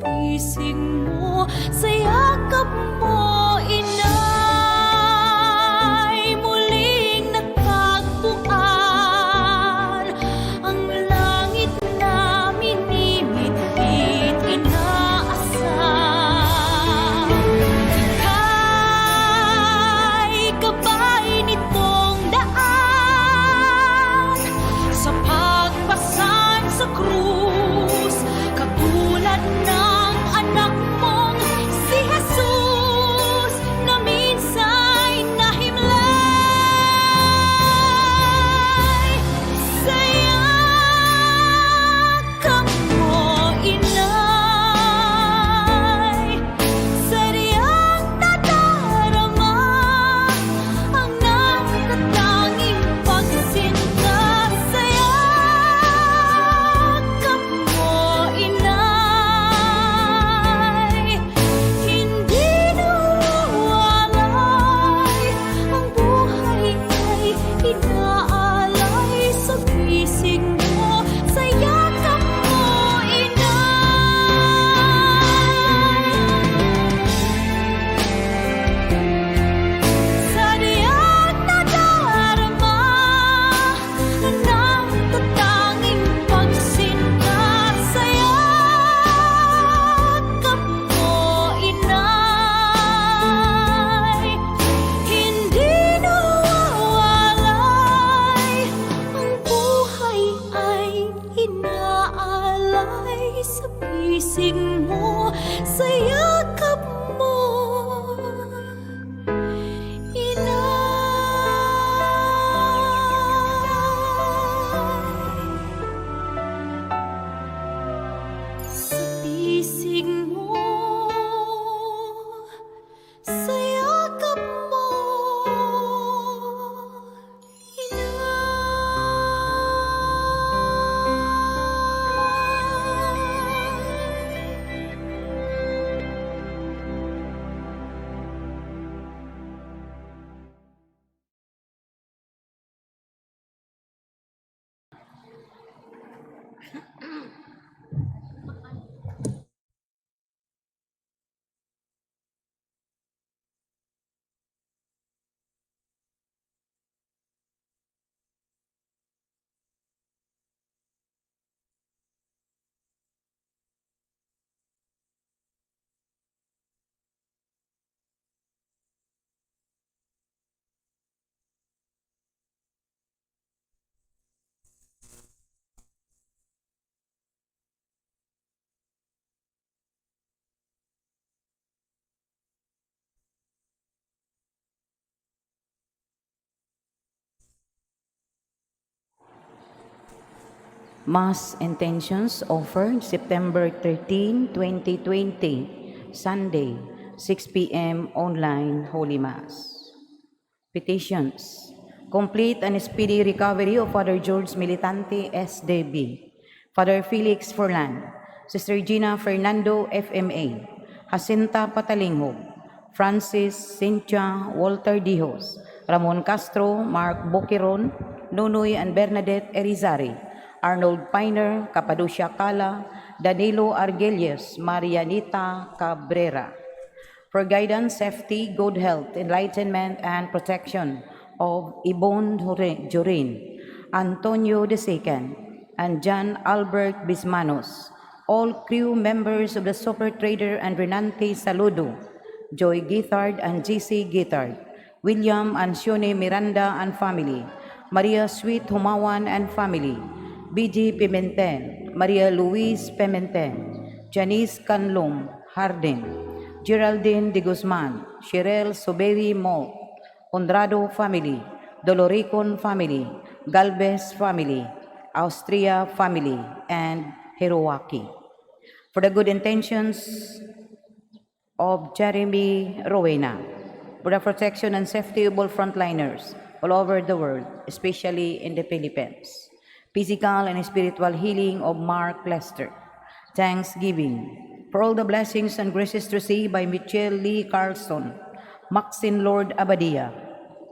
pising mo, sa yakap mo, inay. Muling natagpuan ang langit na minimit-bit inaasam. Ika'y gabay nitong daan sa pagpasan sa krus, katulad ng anak mong si Jesus na minsa'y nahimlay. Sa yakap mo, inay, sadyang nadarama ang nakatanging pagsinta. Sa yakap mo, inay, hindi nawawalay ang buhay ay inaalay sa pising mo. Sa yakap mo, inay, sadyang nadarama ang natatanging pagsinta. Sa yakap mo, inay, hindi nawawalay ang buhay ay inaalay sa pising mo. Sa yakap mo, inay, sa pising mo, sa yakap mo, Mass intentions offered September 13, 2020, Sunday, 6 p.m. online Holy Mass. Petitions. Complete and speedy recovery of Father George Militante, SDB, Father Felix Forlan, Sister Gina Fernando, FMA, Jacinta Patalingog, Francis Cynthia Walter Dijos, Ramon Castro, Mark Boqueron, Nunoy and Bernadette Erizari, Arnold Piner, Cappadocia Cala, Danilo Argelius, Marianita Cabrera. For guidance, safety, good health, enlightenment, and protection of Ibon Jorin, Antonio II, and John Albert Bismanos, all crew members of the Super Trader and Renante Saludo, Joy Githard and GC Githard, William Ancione Miranda and family, Maria Sweet Humawan and family, BG Pimentel, Maria Luis Pimentel, Janice Canlong Harden, Geraldine de Guzman, Cheryl Sobewi Mo, Honrado family, Doloricon family, Galvez family, Austria family, and Hiroaki. For the good intentions of Jeremy Rowena, for the protection and safety of all frontliners all over the world, especially in the Philippines. Physical and spiritual healing of Mark Lester. Thanksgiving for all the blessings and graces received by Michelle Lee Carlson, Maxine Lord Abadia,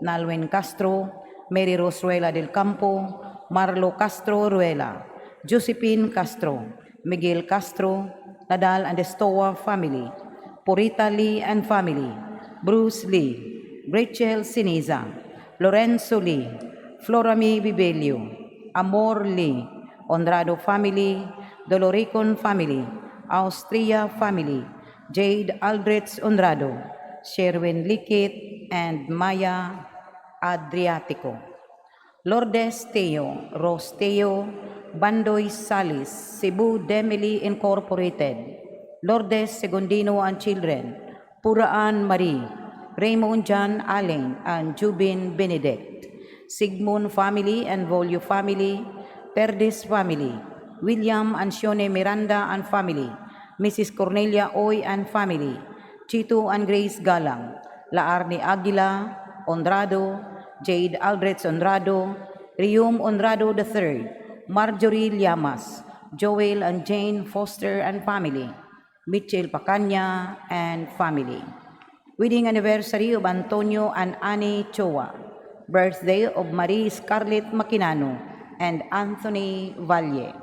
Nalwin Castro, Mary Rose Ruela del Campo, Marlo Castro Ruela, Josephine Castro, Miguel Castro, Nadal and Estoa family, Purita Lee and family, Bruce Lee, Rachel Siniza, Lorenzo Lee, Florami Bibelio, Amor Lee, Honrado family, Doloricon family, Austria family, Jade Aldrich Honrado, Sherwin Likit, and Maya Adriatico. Lourdes Teo, Rose Teo, Bandoy Salis, Cebu Demily Incorporated, Lourdes Segundino and Children, Puraan Marie, Raymond John Allen and Jubin Benedict, Sigmund family and Volio family, Perdis family, William Ansione Miranda and family, Mrs. Cornelia Oy and family, Chito and Grace Galang, Laarni Aguila, Honrado, Jade Aldrich Honrado, Rium Honrado III, Marjorie Llamas, Joel and Jane Foster and family, Mitchell Pacanya and family. Wedding anniversary of Antonio and Annie Choa. Birthday of Marie Scarlett Maquinano and Anthony Valle.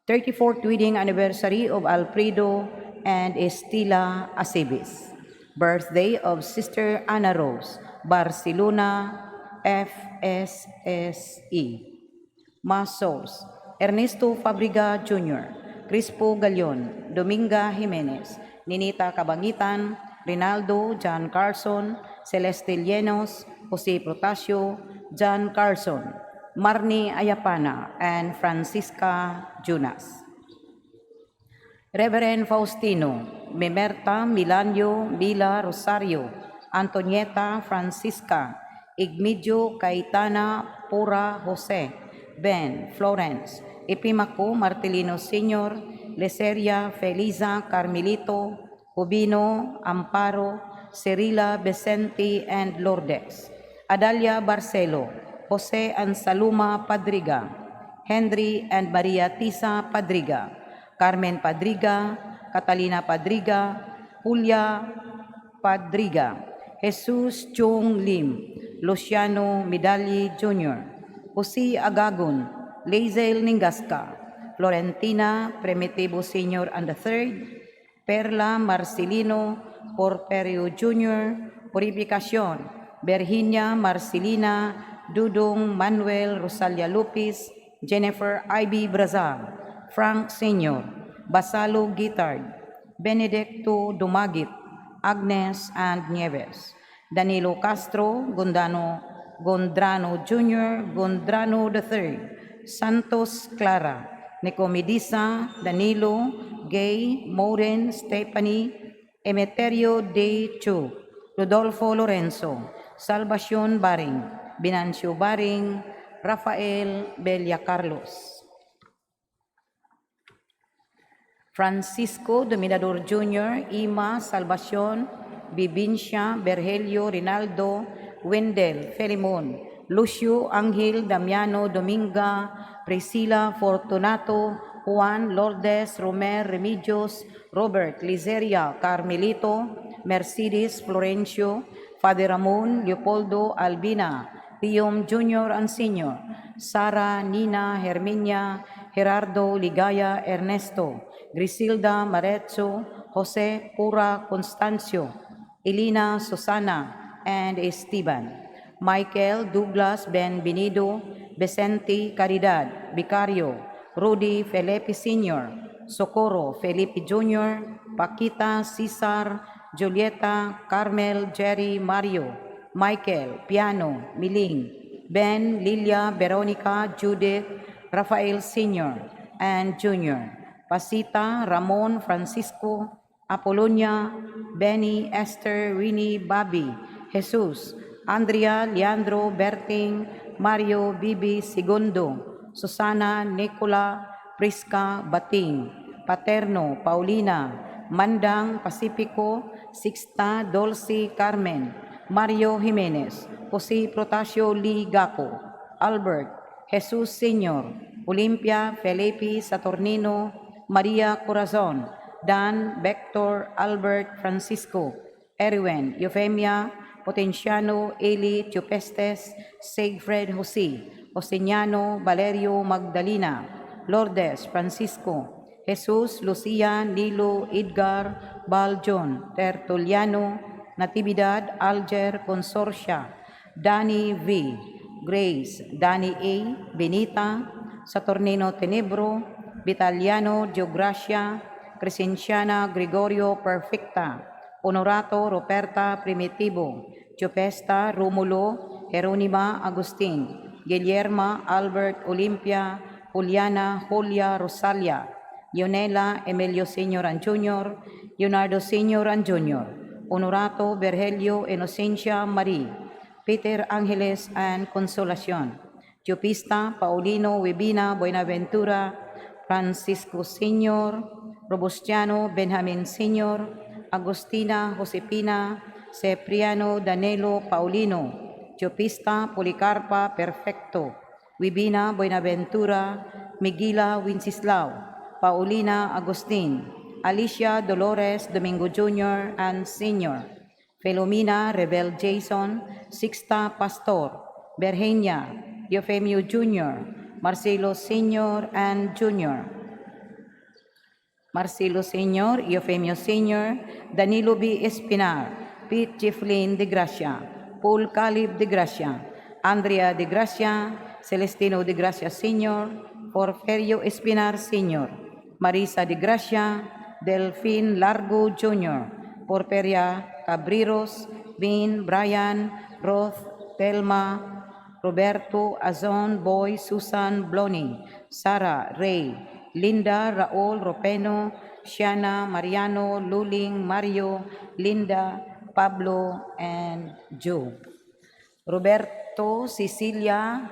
34th wedding anniversary of Alfredo and Estila Acebes. Birthday of Sister Ana Rose, Barcelona, FSSE. Masos, Ernesto Fabriga Jr., Crispo Galion, Dominga Jimenez, Ninita Cabangitan, Rinaldo John Carson, Celeste Llenos, Jose Protasio, John Carson, Marnie Ayapana, and Francisca Junas. Reverend Faustino, Memerta Milanio Mila Rosario, Antonieta Francisca, Igmedio Caetana Pura Jose, Ben Florence, Epimaco Martelino Sr., Leseria Feliza Carmelito, Ubino Amparo, Cerila Vicente and Lourdes, Adalia Barcelo, Jose Ansaluma Padriga, Henry and Maria Tisa Padriga, Carmen Padriga, Catalina Padriga, Julia Padriga, Jesus Chung Lim, Luciano Medalli Jr., Jose Agagon, Lazel Ningasca, Florentina Primitivo Sr. and III, Perla Marcelino Porperio Jr., Purificación, Virginia Marcelina, Dudong Manuel Rosalia Lopez, Jennifer Ivy Brazal, Frank Sr., Basalo Guitard, Benedicto Dumagit, Agnes and Nieves, Danilo Castro, Gondrano Jr., Gondrano III, Santos Clara, Nicomedisa, Danilo, Gay, Moren, Stephanie, Emeterio De Chu, Rodolfo Lorenzo, Salvacion Baring, Binancio Baring, Rafael Belia Carlos. Francisco Dominador Jr., Ima Salvacion, Bibincia, Berhelio, Rinaldo, Wendell, Felimon, Lucio, Angel, Damiano, Dominga, Priscila, Fortunato, Juan, Lourdes, Romer, Remedios, Robert, Lizeria, Carmelito, Mercedes, Florencio, Father Ramon, Leopoldo, Albina, Pium Jr. and Sr., Sara, Nina, Herminia, Gerardo, Ligaya, Ernesto, Griselda, Marezzo, Jose, Pura, Constancio, Elena, Susana, and Esteban, Michael, Douglas, Ben Benido, Vicente, Caridad, Vicario, Rudy, Felipe Sr., Socorro, Felipe Jr., Paquita, Cesar, Julieta, Carmel, Jerry, Mario, Michael, Piano, Miling, Ben, Lilia, Veronica, Judith, Rafael Sr. and Jr., Pasita, Ramon, Francisco, Apolonia, Benny, Esther, Winnie, Bobby, Jesus, Andrea, Leandro, Berting, Mario, Bibi, Segundo, Susana, Nicola, Prisca, Bating, Paterno, Paulina, Mandang, Pacifico, Sixta, Dulce, Carmen, Mario Jimenez, Jose Protasio Lee Gaco, Albert, Jesus Sr., Olympia, Felipe, Saturnino, Maria Corazon, Dan, Vector, Albert, Francisco, Erwin, Eufemia, Potenciano, Eli, Chupestes, Sigfred Jose, Oseniano, Valerio, Magdalena, Lourdes, Francisco, Jesus, Lucia, Nilo, Edgar, Baljon, Tertuliano, Natividad, Alger, Consorcia, Danny V, Grace, Danny A, Benita, Saturnino Tenebro, Vitaliano, Geogracia, Crescenciana, Gregorio Perfecta, Honorato, Roberta Primitivo, Jopesta, Romulo, Jeronima, Agustin, Guillerma, Albert, Olimpia, Juliana, Julia, Rosalia, Yonela, Emilio Sr. and Jr., Leonardo Sr. and Jr., Honorato, Virgilio, Inocencia, Marie, Peter Angeles and Consolacion, Jopista, Paulino, Webina, Buenaventura, Francisco Sr., Robustiano, Benjamin Sr., Agustina, Josepina, Cipriano, Danilo, Paulino, Jopista, Policarpa, Perfecto, Wibina, Buenaventura, Miguila, Wenceslao, Paulina, Agustin, Alicia, Dolores, Domingo Jr. and Sr., Filomena, Rebel Jason, Sixta, Pastor, Virginia, Eufemio Jr., Marcelo Sr. and Jr., Marcelo Sr., Eufemio Sr., Danilo B. Espinar, Pete Jefflin de Gracia, Paul Caleb de Gracia, Andrea de Gracia, Celestino de Gracia Sr., Porfirio Espinar Sr., Marisa de Gracia, Delfin Largo Jr., Porperia Cabriros, Vin, Brian, Roth, Telma, Roberto, Azon, Boy, Susan, Bloni, Sarah, Ray, Linda, Raul, Ropeno, Shiana, Mariano, Luling, Mario, Linda, Pablo, and Joe. Roberto, Cecilia,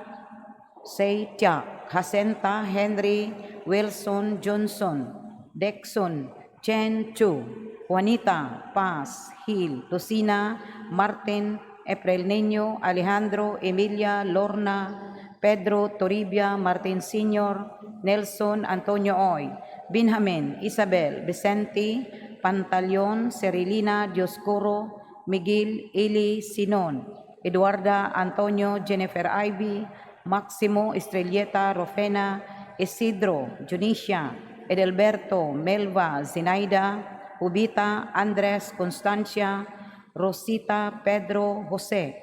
Seitia, Jacinta, Henry, Wilson, Johnson, Dexon, Chen Chu, Juanita, Paz, Gil, Lucina, Martin, April Niño, Alejandro, Emilia, Lorna, Pedro, Toribia, Martin Sr., Nelson, Antonio Oy, Benjamin, Isabel, Vicente, Pantaleon, Cerilina, Dioscoro, Miguel, Eli, Sinon, Eduarda, Antonio, Jennifer Ivy, Máximo, Estrelleta, Rofena, Isidro, Junicia, Edelberto, Melva, Zinaida, Ubita, Andres, Constancia, Rosita, Pedro, Jose,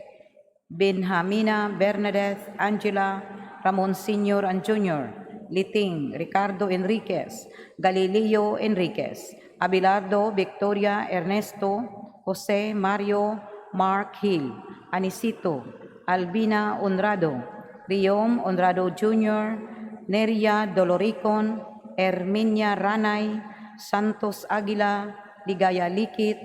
Benjamina, Bernadette, Angela, Ramon Sr. and Jr., Liting, Ricardo Enriquez, Galileo Enriquez, Abelardo, Victoria, Ernesto, Jose, Mario, Mark Hill, Anisito, Albina Honrado, Riom Honrado Jr., Neria Doloricon, Herminia Ranay, Santos Aguila, Ligaya Likit,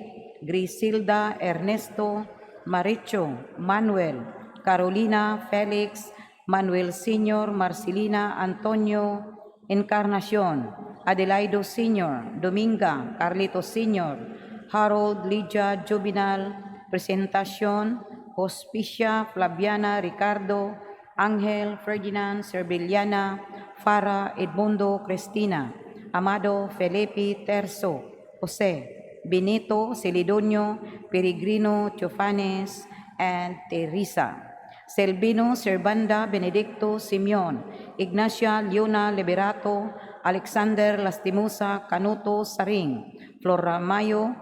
Griselda Ernesto, Maricho, Manuel, Carolina, Felix, Manuel Sr., Marcelina, Antonio, Encarnacion, Adelaido Sr., Dominga, Carlito Sr., Harold, Lydia, Juvenal, Presentacion, Hospicia, Flaviana, Ricardo, Angel, Ferdinand, Serbiliana, Farah, Edmundo, Cristina, Amado, Felipe, Terzo, Jose, Benito, Celidonio, Peregrino, Teofanes, and Teresa. Selvino, Servanda, Benedicto, Simeon, Ignacia, Leona, Liberato, Alexander, Lastimosa, Canuto, Saring, Flora Mayo,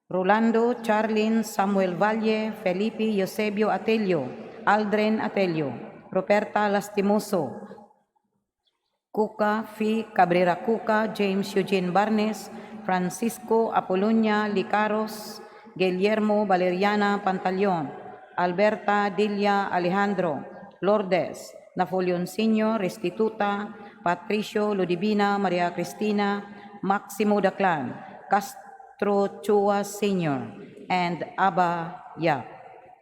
Rolando, Charlin, Samuel Valle, Felipe, Eusebio Atelio, Aldren Atelio, Roberta Lastimoso, Cuca, Fi, Cabrera Cuca, James Eugene Barnes, Francisco Apolonia Licaros, Guillermo Valeriana Pantaleon, Alberta Dilia Alejandro, Lourdes, Napoleon Sr., Restituta, Patricio Ludivina, Maria Cristina, Maximo Daclan, Castro Chua Sr., and Abba Yap.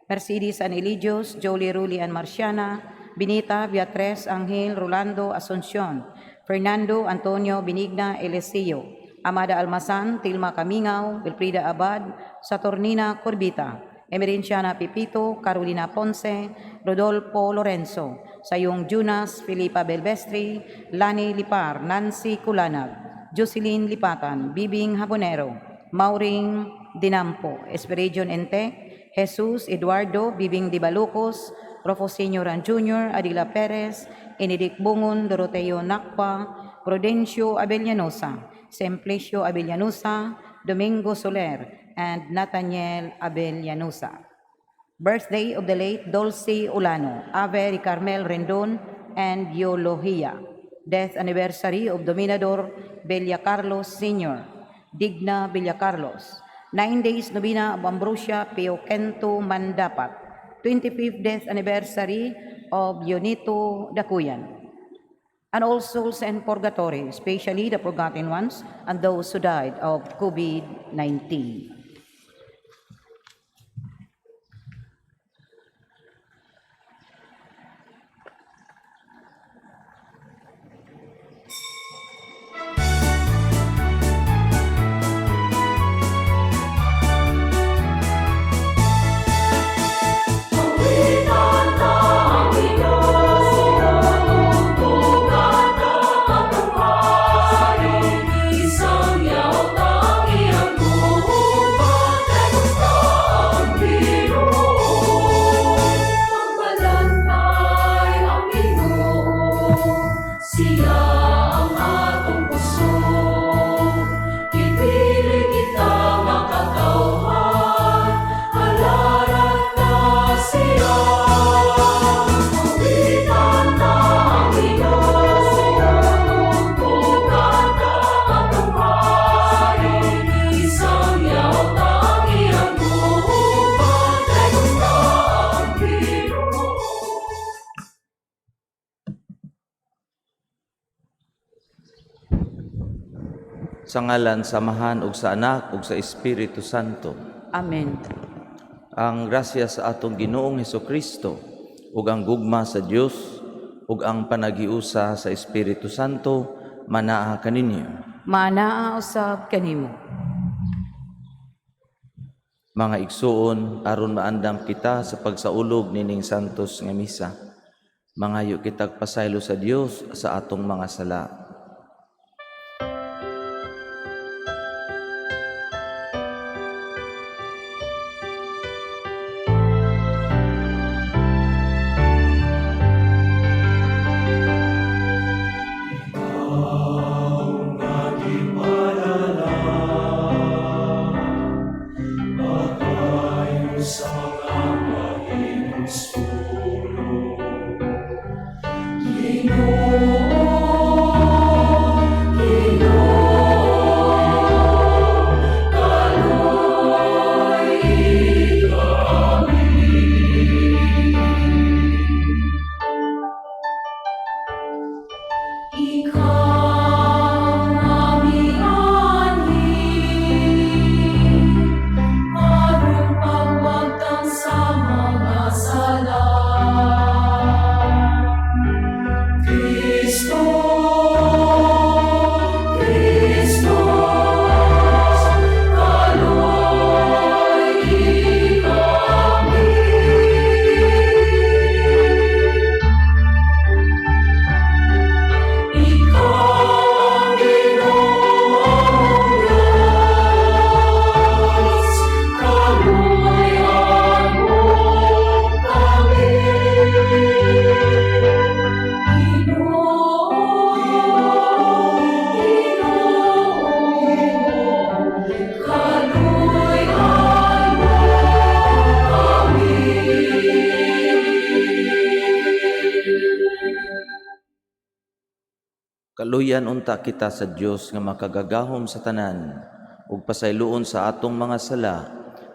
Mercedes and Eligios, Jolie, Ruli, and Marciana, Benita, Beatriz, Angel, Rolando, Asuncion, Fernando, Antonio, Benigna, Eliseo, Amada Almasan, Tilma Camingaw, Wilfrida Abad, Saturnina Corbita, Emerenciana Pipito, Carolina Ponce, Rodolfo Lorenzo, Sayong Junas, Filipa Belbestri, Lani Lipar, Nancy Culanag, Jocelyn Lipatan, Bibing Habonero, Mauring Dinampo, Esperidion Ente, Jesus Eduardo, Bibing Dibalucos, Rofo Sr. and Jr., Adila Perez, Enidic Bungon, Doroteo Nakpa, Prudencio Abellanosa, Simplicio Abellanosa, Domingo Soler, and Nathaniel Abellanosa. Birthday of the late Dulce Ulano, Ave Carmel Rendon, and Yolohia. Death anniversary of Dominador Villacarlos Sr., Digna Villacarlos. 9 days novena of Ambrosia Pioquento Mandapat. 25th death anniversary of Yonito Dakuyan. And all souls in purgatory, especially the forgotten ones and those who died of COVID-19. Sa ngalan samahan ug sa Anak ug sa Espiritu Santo. Amen. Ang grasya sa atong Ginoong Hesukristo ug ang gugma sa Dios ug ang panagiusa sa Espiritu Santo manaa kaninyo. Manaa usab kanimo. Mga igsuon, aron maandam kita sa pagsaulog nining santos nga misa. Mangayo kitag pasaylo sa Dios sa atong mga sala. Kaluyan unta kita sa Dios nga makagagahom sa tanan ug pasayloon sa atong mga sala,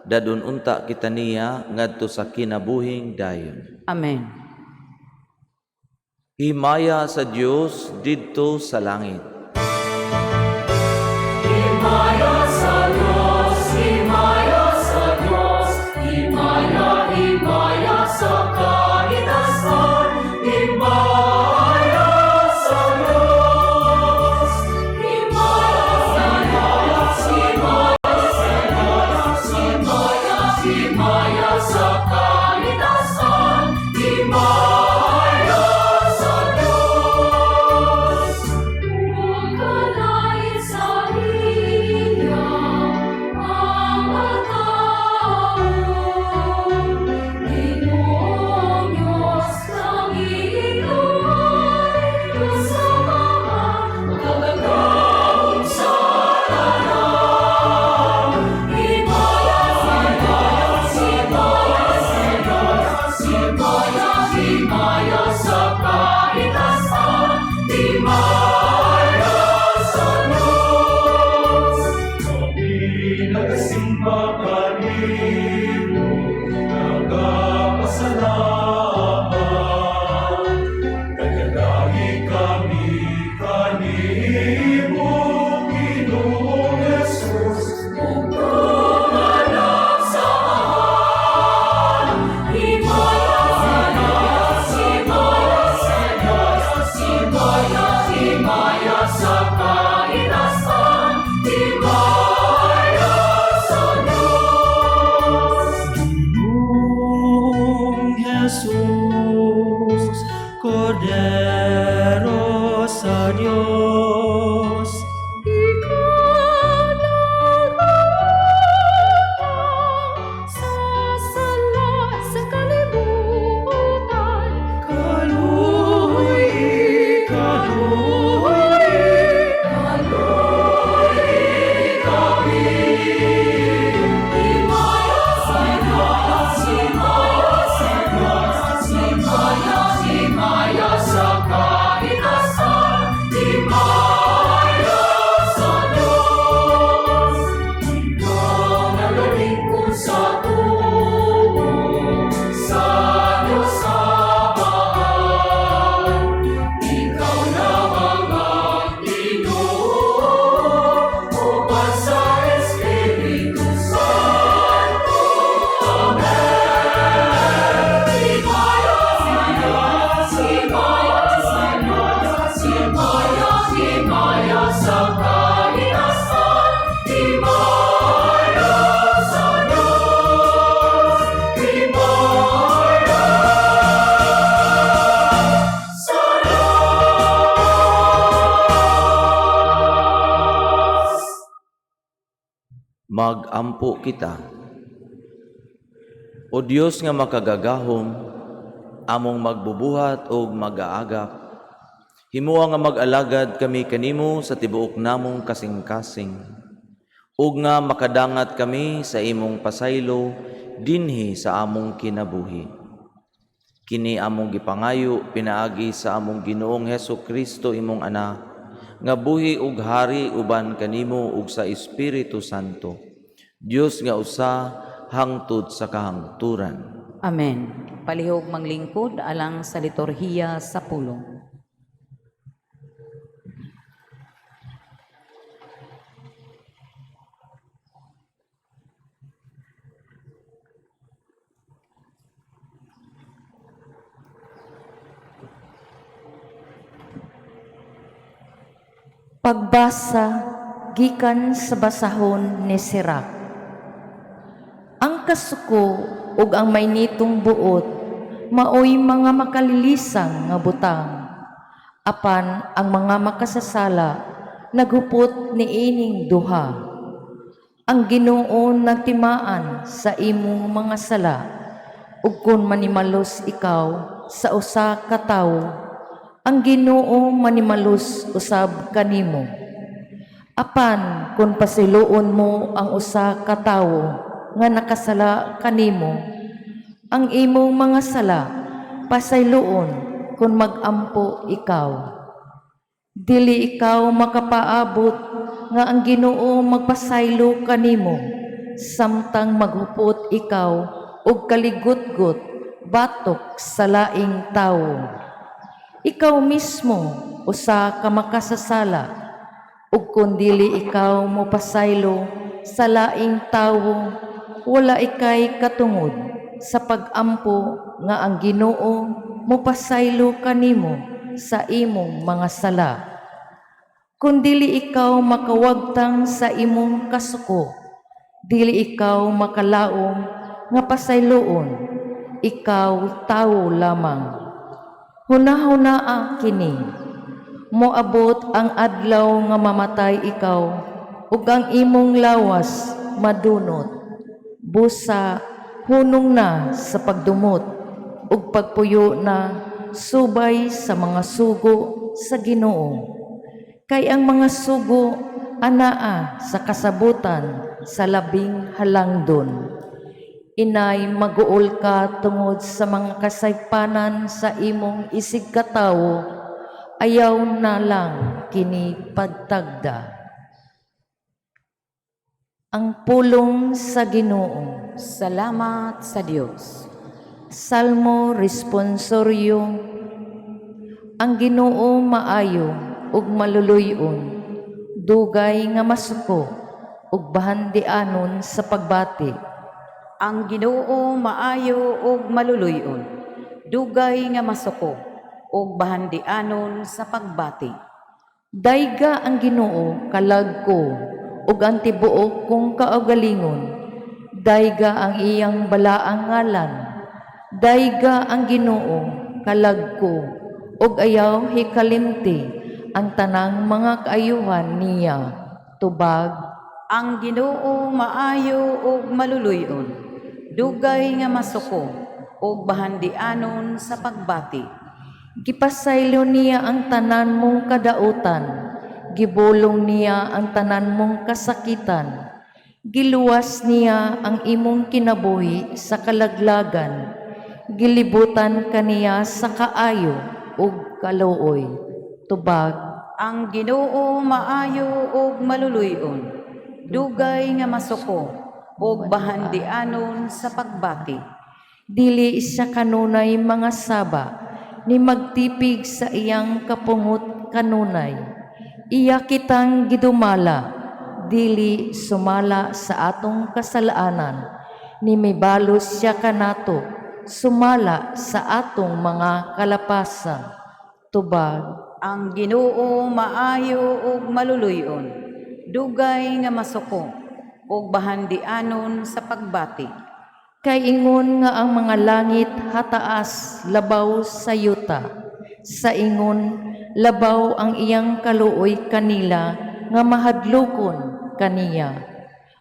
dadon unta kita niya ngadto sa kinabuhing dayon. Amen. Himaya sa Dios didto sa langit. Himaya sa Diyos, himaya sa Diyos, himaya, himaya sa kaitasan, himaya sa Diyos, himaya sa Diyos, himaya sa Diyos, himaya, himaya sa kaitasan, himaya sa Diyos. simba kanimo, nagapasalamat. Nagdadahi kami kanimo, Ginoong Jesus, ug tumanap saan. Himaya sa kaitasan, himaya sa Diyos. Ginoong Jesus, Kordero sa Diyos, sasala sa kalibutan. kaluoy, Himaya sa kaitasan, himaya sa Diyos. Ikaw nagalingkod sa tubo, sa Diyos Amahan. Ikaw na mga Ginoo, uban sa Espiritu Santo. Amen. Himaya sa kaitasan, himaya sa Diyos, himaya sa Diyos. Magampo kita. O Dios nga makagagahom, among magbubuhat o mag-aagak, himuwa nga mag-alagad kami kanimo sa tibuok namong kasing-kasing, ug nga makadangat kami sa imong pasaylo dinhi sa among kinabuhi. Kini among gipangayo pinaagi sa among Ginoong Hesukristo imong anak, nga buhi ug hari uban kanimo ug sa Espiritu Santo, Dios nga usa hangtod sa kahangturan. Amen. Palihog manglingkod alang sa liturhiya sa pulong. Pagbasa gikan sa basahon ni Sirach. Ang kasuko ug ang maynitong buot maoy mga makalilisang nga butang. Apan ang mga makasasala naghupot ni ining duha. Ang Ginoo nagtimaan sa imong mga sala, ug kun manimalos ikaw sa usa ka tawo, ang Ginoo manimalos usab kanimo. Apan kung pasiluon mo ang usa ka tawo nga nakasala kanimo, ang imong mga sala pasayloon kung magampo ikaw. Dili ikaw makapaabot nga ang Ginoo magpasaylo kanimo, samtang maghupot ikaw og kaligutgot batok sa laing tawo. Ikaw mismo usa ka makasasala, ug kun dili ikaw mopasaylo sa laing tawo, wala ikay katungod sa pagampo nga ang Ginoo mopasaylo kanimo sa imong mga sala. Kun dili ikaw makawagtang sa imong kasuko, dili ikaw makalaom nga pasayloon, ikaw tawo lamang. Hunahunaa kini, moabot ang adlaw nga mamatay ikaw, ug ang imong lawas madunot. Busa hunong na sa pagdumot, ug pagpuyo na subay sa mga sugo sa Ginoo. Kay ang mga sugo anaa sa kasabutan sa labing halangdon. Inay maguol ka tungod sa mga kasaypanan sa imong isig katawo, ayaw na lang kini pagtagda. Ang pulong sa Ginoo. Salamat sa Dios. Salmo responsorio. Ang Ginoo maayo ug maluluyon, dugay nga masuko ug bahandianon sa pagbati. Ang Ginoo maayo ug maluluyon, dugay nga masuko ug bahandianon sa pagbati. Dayga ang Ginoo kalag ko ug ang tibuok kong kaugalingon. Dayga ang iyang balaang ngalan. Dayga ang Ginoo kalag ko ug ayaw hikalimti ang tanang mga kaayuhan niya. Tubag. Ang Ginoo maayo ug maluluyon, dugay nga masuko ug bahandianon sa pagbati. Gipasaylo niya ang tanan mong kadautan, gibulong niya ang tanan mong kasakitan, giluwas niya ang imong kinabuhi sa kalaglagan, gilibutan kaniya sa kaayo ug kaluoy. Tubag. Ang Ginoo maayo ug maluluyon, dugay nga masuko ug bahandianon sa pagbati. Dili siya kanunay mga saba, ni magtipig sa iyang kapungot kanunay. Iya kitang gidumala, dili sumala sa atong kasalaanan, ni may balos siya kanato, sumala sa atong mga kalapasan. Tubag. Ang Ginoo maayo ug maluluyon, dugay nga masuko ug bahandianon sa pagbati. Kay ingon nga ang mga langit hataas labaw sa yuta, sa ingon labaw ang iyang kaluoy kanila nga mahadlokon kaniya.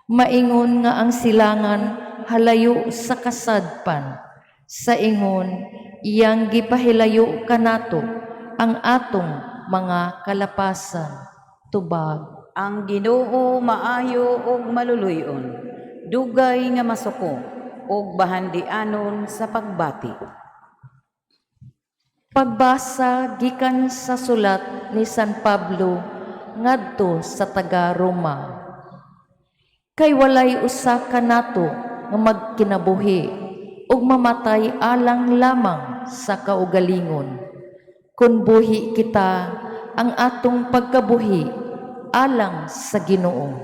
Maingon nga ang silangan halayo sa kasadpan, sa ingon iyang gipahilayo kanato ang atong mga kalapasan. Tubag. Ang Ginoo maayo ug maluluyon, dugay nga masuko ug bahandianon sa pagbati. Pagbasa gikan sa sulat ni San Pablo ngadto sa taga Roma. Kay walay usa kanato nga magkinabuhi ug mamatay alang lamang sa kaugalingon. Kun buhi kita ang atong pagkabuhi alang sa Ginoo,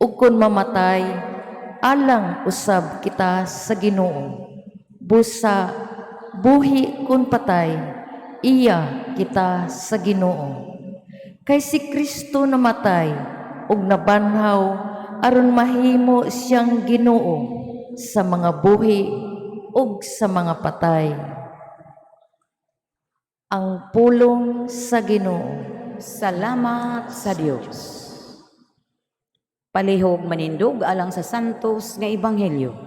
ug kun mamatay alang usab kita sa Ginoo. Busa buhi kun patay iya kita sa Ginoo. Kay si Kristo namatay ug nabanhaw aron mahimo siyang Ginoo sa mga buhi ug sa mga patay. Ang pulong sa Ginoo. Salamat sa Dios. Palihog manindog alang sa santos nga ebanghelyo.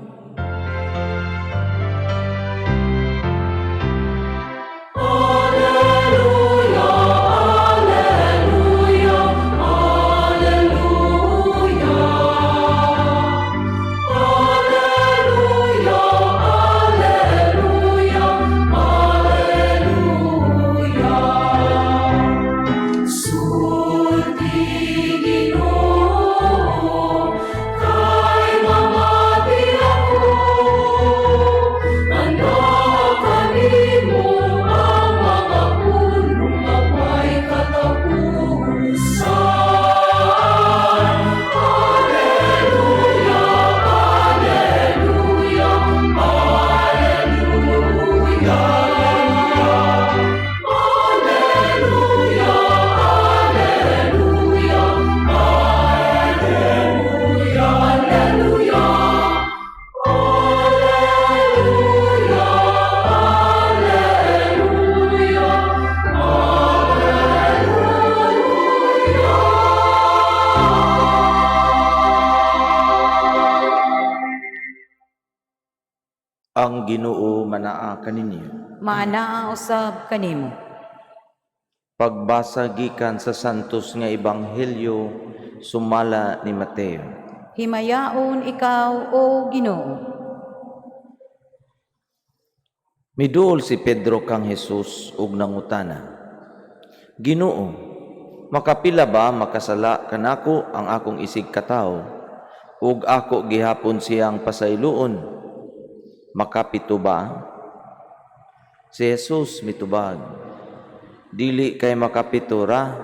Ang Ginoo manaa kaninyo. Maanaa usab kanimo. Pagbasa gikan sa santos nga ebanghelyo sumala ni Mateo. Himayaon ikaw o Ginoo. Miduol si Pedro kang Jesus ug nangutana, Ginoo, makapila ba makasala kanako ang akong isig katawo? ug ako gihapon siyang pasayloon. Makapito ba? Si Jesus mitubag, dili kay makapito ra,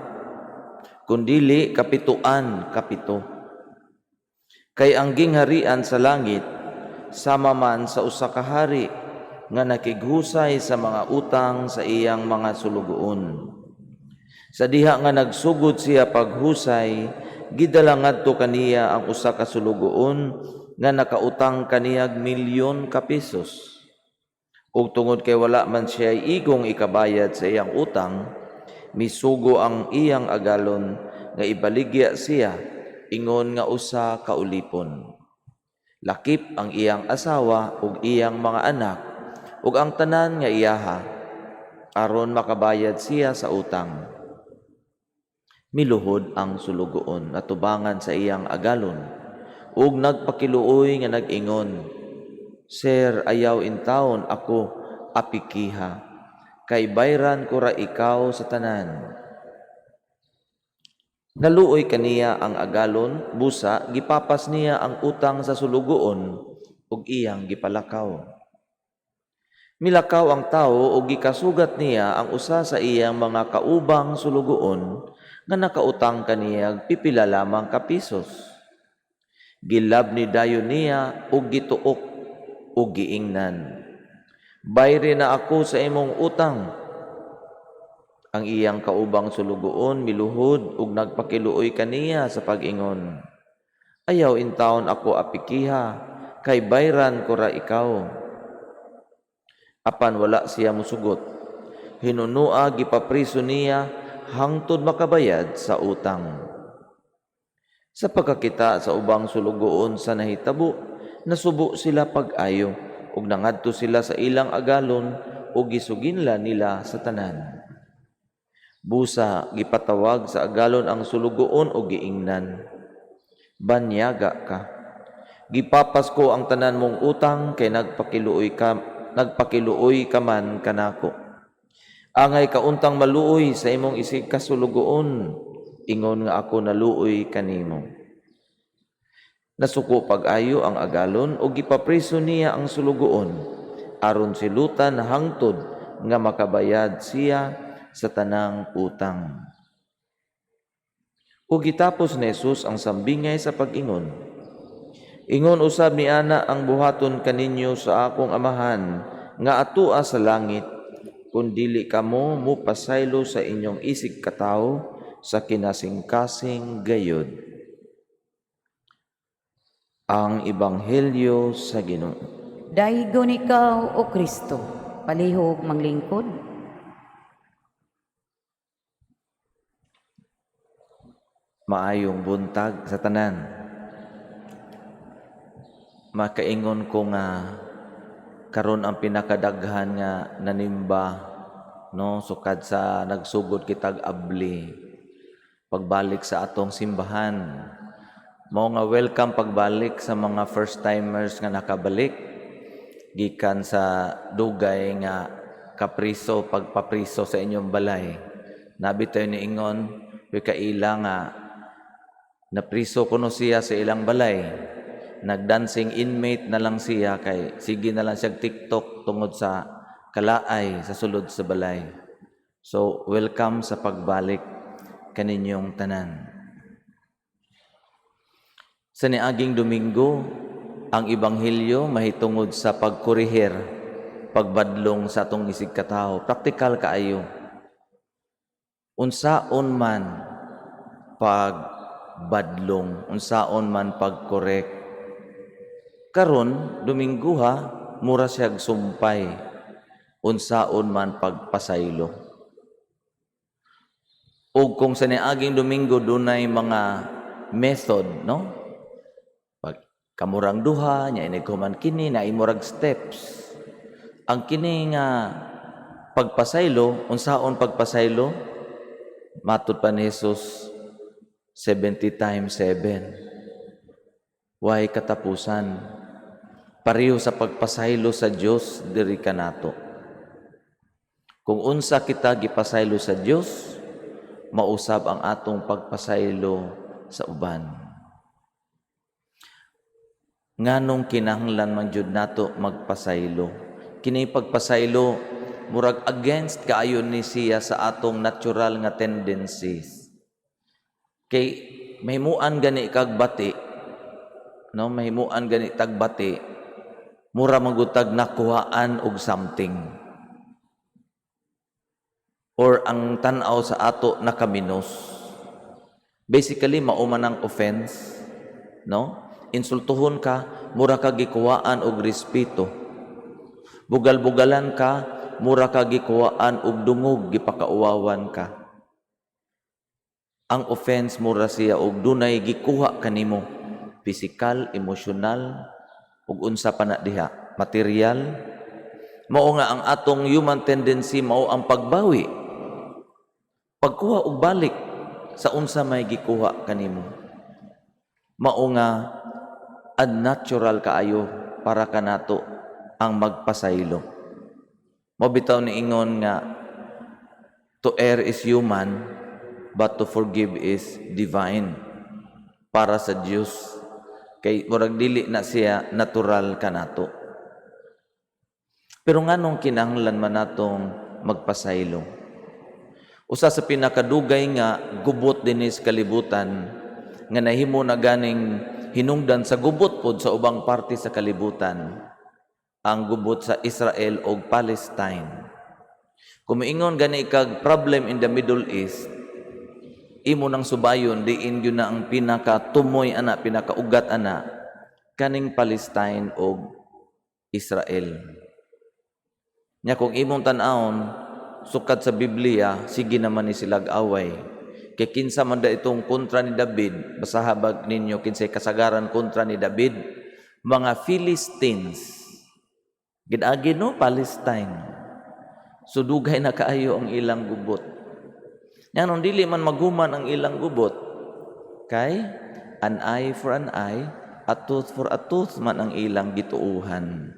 kundili kapituan kapito. Kay ang gingharian sa langit sama man sa usa ka hari nga nakighusay sa mga utang sa iyang mga sulugoon. Sa diha nga nagsugod siya paghusay, gidala ngadto kaniya ang usa ka sulugoon nga nakautang kaniyag milyon ka pesos. Ug tungod kay wala man siya igong ikabayad sa iyang utang, misugo ang iyang agalon nga ibaligya siya ingon nga usa ka ulipon. Lakip ang iyang asawa ug iyang mga anak ug ang tanan nga iyaha aron makabayad siya sa utang. Miluhod ang sulugoon atubangan sa iyang agalon ug nagpakiluoy nga nag-ingon, Sir, ayaw intawon ako apikiha, kay bayran ko ra ikaw sa tanan. Naluoy kaniya ang agalon, busa, gipapas niya ang utang sa sulugoon ug iyang gipalakaw. Milakaw ang tao ug gikasugat niya ang usa sa iyang mga kaubang sulugoon nga nakautang kaniyag pipila lamang ka pisos. Gilab ni dayon niya ug gituok ug giingnan, bayri na ako sa imong utang. Ang iyang kaubang sulugoon miluhod ug nagpakiluoy kaniya sa pag-ingon, ayaw intawon ako apikiha, kay bayran ko ra ikaw. Apan wala siya musugot, hinunua gipapriso niya hangtod makabayad sa utang. Sa pagkakita sa ubang sulugoon sa nahitabo, nasubo sila pag-ayo ug nangadto sila sa ilang agalon ug gisuginla nila sa tanan. Busa gipatawag sa agalon ang sulugoon ug giingnan, banyaga ka, gipapas ko ang tanan mong utang kay nagpakiluoy ka man kanako. Angay kauntang maluoy sa imong isig kasulugoon, ingon nga ako naluoy kanimo. Nasuko pag-ayo ang agalon o gipapriso niya ang sulugoon aron silutan hangtod nga makabayad siya sa tanang utang. O gitapos ni Jesus ang sambingay sa pag-ingon, ingon usab ni ana ang buhaton kaninyo sa akong amahan nga atua sa langit, kun dili kamo mupasaylo sa inyong isig katawo sa kinasing-kasing gayod. Ang Ebanghelyo sa Ginoo. Daigon ikaw, O Kristo, palihog manglingkod. Maayong buntag sa tanan. Makaingon ko nga karon ang pinakadaghan nga nanimba, no, sukad sa nagsugod kitag abli pagbalik sa atong simbahan. Mao nga welcome pagbalik sa mga first timers nga nakabalik gikan sa dugay nga kapriso pagpapriso sa inyong balay. Nabitaw ni ingon kaila nga napriso kuno siya sa ilang balay. Nagdancing inmate na lang siya kay sige na lang siya TikTok tungod sa kalaay sa sulod sa balay. So welcome sa pagbalik kaninyong tanan. Sa niaging Domingo, ang Ebanghelyo mahitungod sa pagkurihir, pagbadlong sa atong isig katawo. Praktikal kaayo. Unsaon man pagbadlong, unsaon man pagkorek. Karon, Domingo ha, mura siyag sumpay. Unsaon man pagpasaylo. O kung sa niaging Domingo dunay mga method, no? Kamurang duha, nya inighuman kini, na imurag steps. Ang kini nga pagpasaylo, unsaon pagpasaylo? Matud pa ni Jesus, 70 times 7. Way katapusan. Pareho sa pagpasaylo sa Dios diri kanato. Kung unsa kita gipasaylo sa Dios, mausab ang atong pagpasaylo sa uban. nganong kinahanglan man jud nato magpasaylo. Kini pagpasaylo murag against kaayon ni siya sa atong natural nga tendencies. Kay mahimuan gani kag bati, no, mahimuan gani tag bati, mura magutag nakuhaan og something. Or ang tan-aw sa ato nakaminos. Basically mao man ang offense, no? Insultuhon ka, mura ka gikuhaan og respeto. Bugal-bugalan ka, mura ka gikuhaan og dungog, gipakauwawan ka. Ang offense mura siya og dunay gikuha kanimo, physical, emotional, ug unsa pa na diha, material. Mao nga ang atong human tendency mao ang pagbawi. Pagkuha og balik sa unsa may gikuha kanimo. Mao nga unnatural kaayo para kanato ang magpasaylo. Mabitaw ni ingon nga to err is human but to forgive is divine. Para sa Dios kay murag dili na siya natural kanato. Pero nganong kinahanglan man natong magpasaylo? Usa sa pinakadugay nga gubot dinis kalibutan nga nahimo na ganing hinungdan sa gubot pod sa ubang parte sa kalibutan, ang gubot sa Israel o Palestine. Kung maingon gani kag problem in the Middle East, imo nang subayon diin yun na ang pinakatumoy ana, pinakaugat ana kaning Palestine o Israel. Nya kung imong tan-awon sukad sa Biblia, sige naman ni silag away. Kay kinsa man da itong kontra ni David, basahabag ninyo kinsay kasagaran kontra ni David, mga Philistines. Gidagi no, Palestine. So dugay na kaayo ang ilang gubot. Nganong dili man maguman ang ilang gubot, kay an eye for an eye, a tooth for a tooth man ang ilang gituuhan.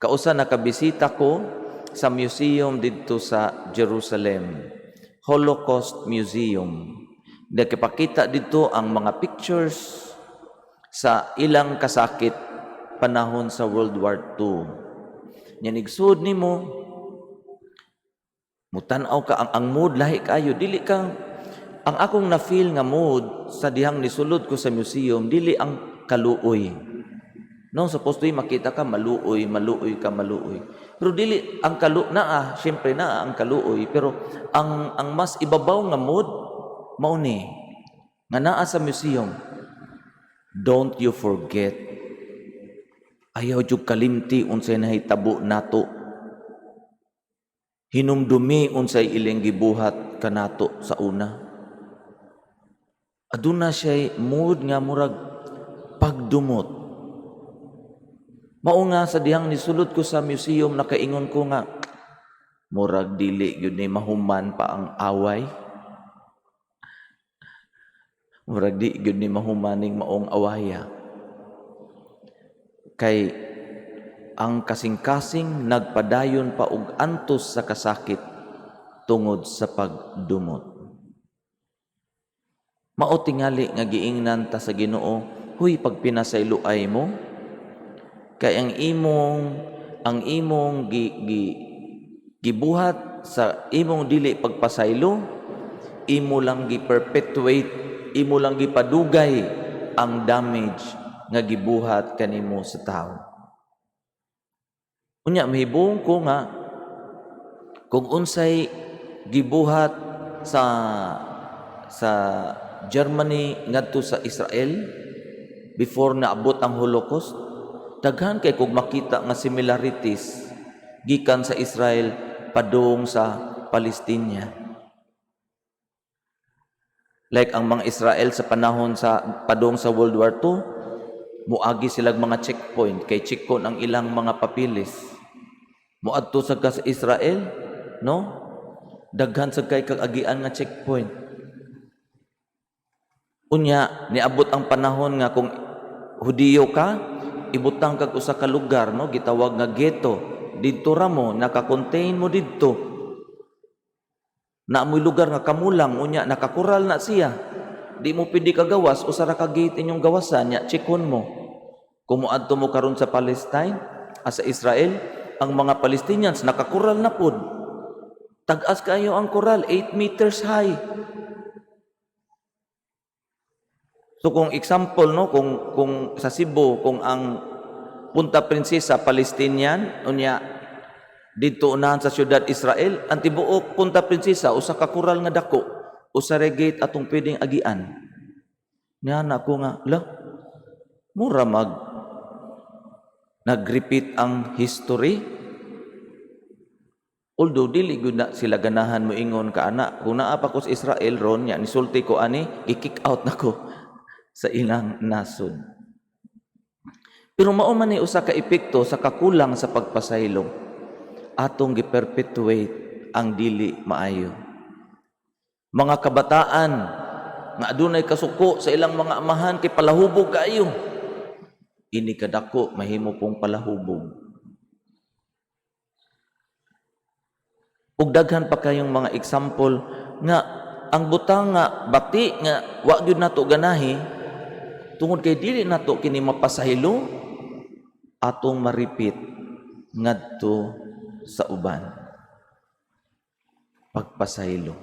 Kausa nakabisita ko sa museum dito sa Jerusalem, Holocaust Museum. Nakipakita dito ang mga pictures sa ilang kasakit panahon sa World War II. Ninigsud nimo, mutanaw ka ang mood lahi kayo, dili kang ang akong na-feel nga mood sa dihang nisulod ko sa museum, dili ang kaluoy. No, supposed to makita ka maluoy ka maluoy. Pero dili ang syempre naa ang kaluoy, pero ang mas ibabaw nga mood mao ni nga naa sa museum. Don't you forget, ayaw jud kalimti unsay nahitabo nato. Hinumdumi unsay ilang gibuhat kanato sa una. Aduna siya mood nga murag pagdumot. Mao nga sa dihang nisulod ko sa museum, nakaingon ko nga murag dili yun ni mahuman pa ang away. Murag di yun ni mahumaning maong awaya. Kay ang kasing-kasing nagpadayon pa og antos sa kasakit tungod sa pagdumot. Mao tingali nga giingnan ta sa Ginoo, huy pagpinasayloay mo, kay ang imong gibuhat sa imong dili pagpasaylo, imo lang gi-perpetuate, imo lang gipadugay ang damage nga gibuhat kanimo sa tao. Unya mahibong ko nga kung unsay gibuhat sa Germany ngadto sa Israel before naabot ang Holocaust, daghan kay kung makita nga similarities gikan sa Israel padung sa Palestina. Like ang mga Israel sa panahon sa padung sa World War II, muagi silang mga checkpoint kay checkon ang ilang mga papilis. Muadto sa Israel, no? Daghan sa kay kag-agian nga checkpoint. Unya niabot ang panahon nga kung Hudiyo ka, ibutang kag usa ka lugar, no, gitawag nga ghetto. Didto ra mo naka-contain mo didto. Na mo'y lugar nga kamulang, unya nakakural na siya. Di mo pwede kagawas, usa ra ka gate inyong gawasan nya chikon mo. Kung moadto mo karon sa Palestine, sa Israel, ang mga Palestinians nakakural na pod. Tag-as kayo ang coral, 8 meters high. So kung example, no, kung sa Cebu, kung ang Punta Princesa Palestinian, unya dito unahan sa syudad Israel, ang tibuok Punta Princesa usa ka coral nga dako, usa regate atong pwedeng agian. Nya ako nga, mura nag-repeat ang history. Although dili gud na sila ganahan mo ingon ka ana, kung naa pa ko sa Israel ron, nya nisulti ko ani, i-kick out nako sa ilang nasod. Pero mao man ni usa ka epekto sa kakulang sa pagpasaylo. Atong gi-perpetuate ang dili maayo. Mga kabataan nga adunay kasuko sa ilang mga amahan kay palahubog kaayo. Ini kadako mahimo pong palahubog. Ug daghan pa kayong mga example nga ang butang nga bati nga wa gyud nato ganahi tungod kay dili nato kini mapasahilo atong maripit ngadto sa uban. Pagpasahilo.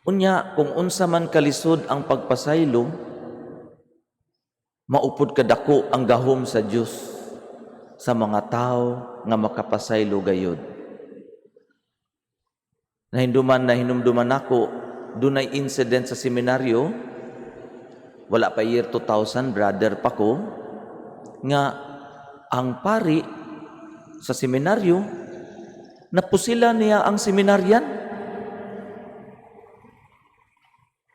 Unya kung unsa man kalisod ang pagpasahilo, maupod kadako ang gahom sa Dios sa mga tao nga makapasaylo gayud. Nahinumduman ako, dunay incident sa seminaryo, wala pa year 2000, brother pa ko, nga ang pari sa seminaryo, napusila niya ang seminaryan,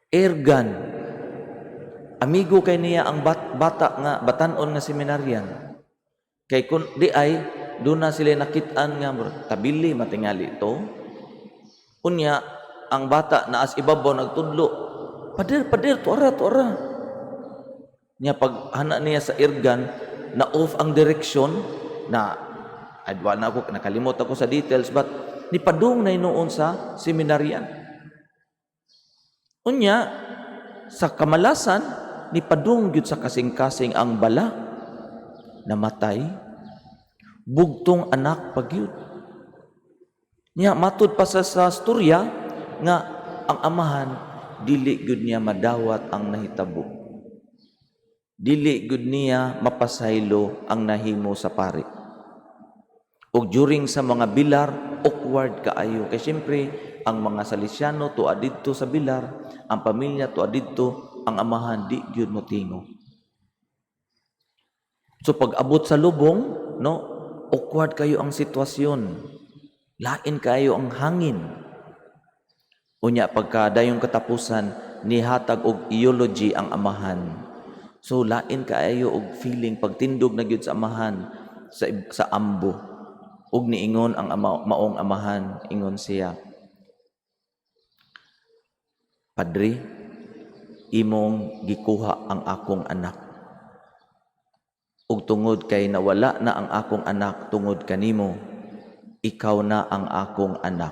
airgun, amigo kay niya ang bata nga, batanon nga seminaryan. Kay kun di ay, doon na sila nakitaan nga, tabili matingali ito. Unya, ang bata na as ibabaw nagtudlo, pader, tuara. Niya pag hana niya sa airgun, na off ang direction, na, adwa na ako, nakalimot ako sa details, but nipadung na inoon sa seminaryan. Unya, sa kamalasan, nipadung gyud sa kasing-kasing ang bala, namatay, bugtong anak pagyud. Niya matud pa sa storya nga ang amahan dili gud niya madawat ang nahitabo. Dili gud niya mapasaylo ang nahimo sa pari. Ug during sa mga bilar, awkward kaayo kay syempre ang mga Salesiano tuwa didto sa bilar, ang pamilya tuwa didto, ang amahan di gyud motingo. So pag abot sa lubong, no, awkward kayo ang sitwasyon. Lain kayo ang hangin. Unya pagka dayong katapusan, nihatag og eulogy ang amahan. So lain kayo og feeling pagtindog na gyud sa amahan sa ambo. Ug niingon ang maong amahan, ingon siya, Padre, imong gikuha ang akong anak. Ug tungod kay nawala na ang akong anak tungod kanimo, ikaw na ang akong anak.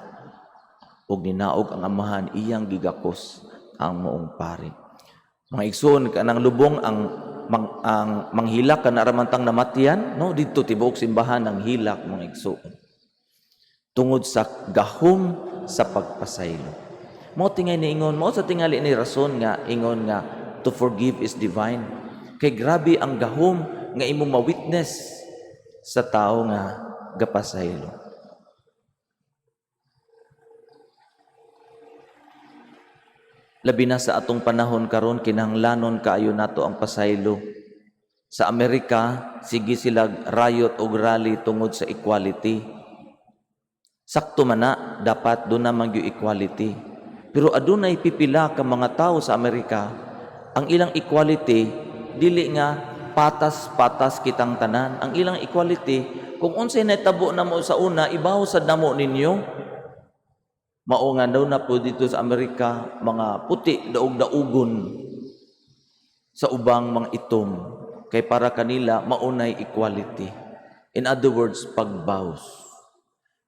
Ug ninaog ang amahan iyang gigakos ang moong pari. Mga igsoon kanang lubong ang manghilak kana ramantang namatian, no, didto tibuok simbahan ang hilak mga igsoon. Tungod sa gahom sa pagpasaylo. Mo tingay ni ingon mo sa tingali ni rason nga ingon nga to forgive is divine. Kay grabe ang gahom nga imong ma-witness sa tao nga gapasaylo. Labi na sa atong panahon karon kinahanglanon kaayo nato ang pasaylo. Sa Amerika, sige sila riot o rally tungod sa equality. Sakto man na, dapat doon naman yung equality. Pero adunay pipila ka mga tao sa Amerika, ang ilang equality, dili nga patas-patas kitang tanan. Ang ilang equality, kung unsay natabo na mo sa una, ibaw sa damo ninyo. Mao nga daw na po dito sa Amerika, mga puti, daog-daugon sa ubang mga itom. Kay para kanila, maunay equality. In other words, pagbaws.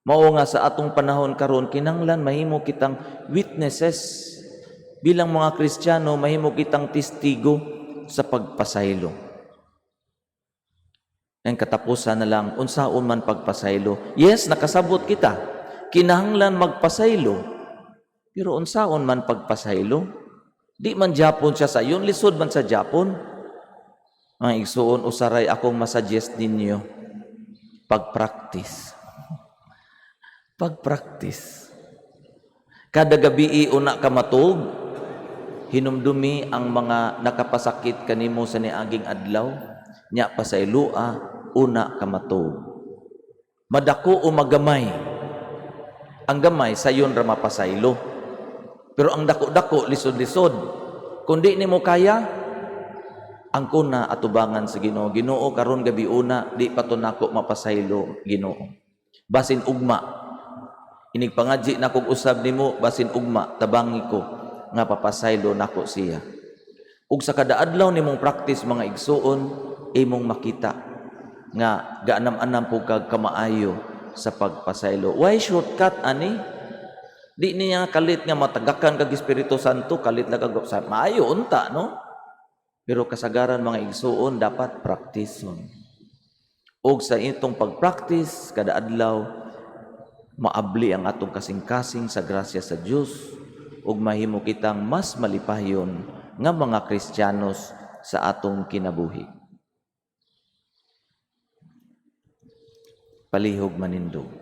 Mao nga sa atong panahon karon kinanglan mahimo kitang witnesses. Bilang mga Kristiyano, mahimo kitang testigo sa pagpasaylo. Ang katapusan na lang, unsaon man pagpasaylo. Yes, nakasabot kita. Kinahanglan magpasaylo. Pero unsaon man pagpasaylo? Di man Japon siya sa yun, lisod man sa Japon. Mga igsuon, usaray akong masuggest ninyo. Pag-practice. Pag-practice. Kada gabi una ka matug, hinumdumi ang mga nakapasakit kanimo sa niaging adlaw, nya pasaylua, una ka matug. Madako o magamay. Ang gamay sayon ra mapasaylo. Pero ang dako-dako lisod-lisod. Kung di nimo kaya, ang kuna atubangan sa Ginoo. Ginoo karon gabi una, di pa to nako mapasaylo Ginoo. Basin ugma. Inig pangadji na kog usab nimo, basin ugma tabangi ko nga papasaylo nako siya. Ug sa kada adlaw nimong practice mga igsuon, imong makita nga gaanam-anam po kag kamaayo sa pagpasaylo. Why shortcut ani? Di niya kalit nga matagakan kag Espiritu Santo, kalit lang kag sa maayo unta no? Pero kasagaran mga igsuon dapat practiceon. Og sa itong pag-practice kada adlaw maabli ang atong kasing-kasing sa grasya sa Dios ug mahimo kitang mas malipayon nga mga Kristiyanos sa atong kinabuhi. Palihog manindog.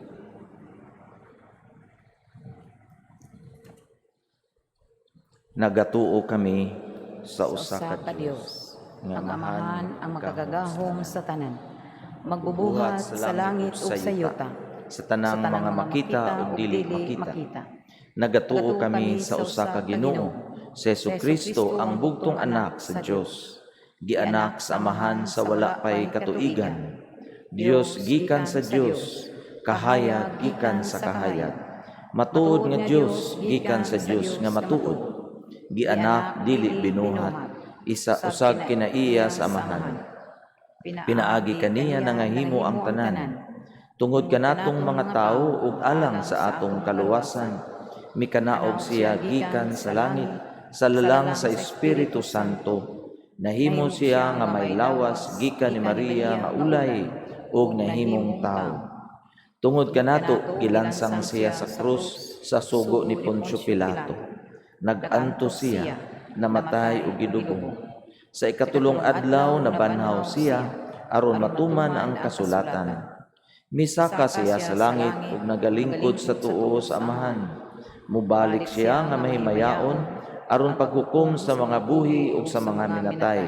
Nagatuo kami sa usa ka Dios nga amahan ang makagagahom sa tanan, magbubuhat sa langit ug sa yuta, sa tanang mga makita ug dili makita. Nagatuo kami sa usa ka Ginoo, si Jesucristo ang bugtong anak sa Dios, gianak sa amahan sa wala pay katuigan. Dios gikan sa Dios, kahayag gikan sa kahayag. Matuod nga Dios gikan sa Dios nga matuod. Gianak dili binuhat, isa usag kinaiya sa amahan. Pinaagi kaniya na nga himo ang tanan. Tungod kanatong mga tao ug alang sa atong kaluwasan, mikanaog siya gikan sa langit, sa lalang sa Espiritu Santo. Nahimo siya nga may lawas gikan ni Maria nga ulay ug nahimong tao. Tungod kanato gilansang siya sa krus sa sugo ni Poncio Pilato. Nag-anto siya, namatay ug gidugong. Sa ikatulong adlaw nabanhaw siya aron matuman ang kasulatan. Misaka siya sa langit ug nagalingkod sa tuo sa amahan. Mubalik siya nga mahimayaon aron paghukom sa mga buhi ug sa mga minatay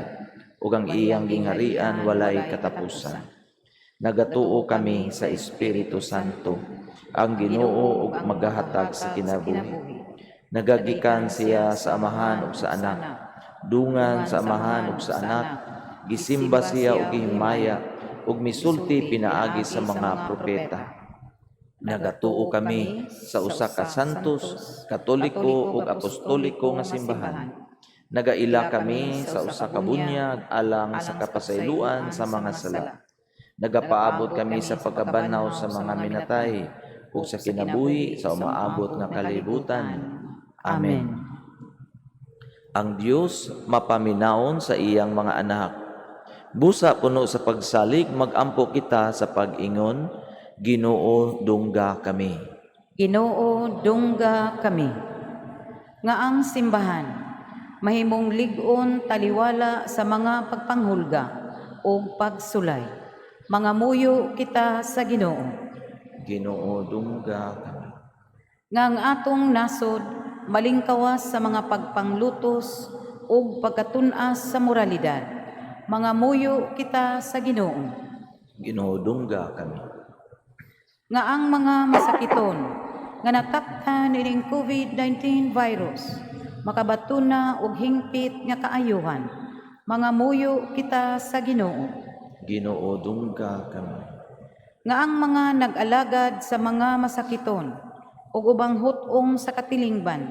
ug ang iyang gingharian walay katapusan. Nagatuo kami sa Espiritu Santo, ang Ginoo ug magahatag sa kinabuhi. Nagagikan siya sa amahan ug sa anak, dungan sa amahan ug sa anak, gisimba siya ug gihimaya ug misulti pinaagi sa mga propeta. Nagatuo kami sa usa ka santos, katoliko ug apostoliko nga simbahan. Nagaila kami sa usa ka bunyag alang sa kapasayloan sa mga sala. Nagapaabot kami sa pagkabanaw sa mga minatay ug sa kinabuhi sa umaabot nga kalibutan. Amen. Ang Dios mapaminaon sa iyang mga anak. Busa puno sa pagsalig, magampo kita sa pag-ingon, Ginoo dungga kami. Ginoo dungga kami. Nga ang simbahan mahimong lig-on taliwala sa mga pagpanghulga o pagsulay. Mga muyo kita sa Ginoo. Ginoo dungga kami. Nga ang atong nasod malingkawas sa mga pagpanglutos o pagkatunas sa moralidad. Mga muyo kita sa Ginoo. Ginoo dungga kami. Nga ang mga masakiton nga nataktan ining COVID-19 virus makabatuna og hingpit nga kaayuhan. Mga muyo kita sa Ginoo. Ginoo dungga kami. Nga ang mga nag-alagad sa mga masakiton ug ubang hutong sa katilingban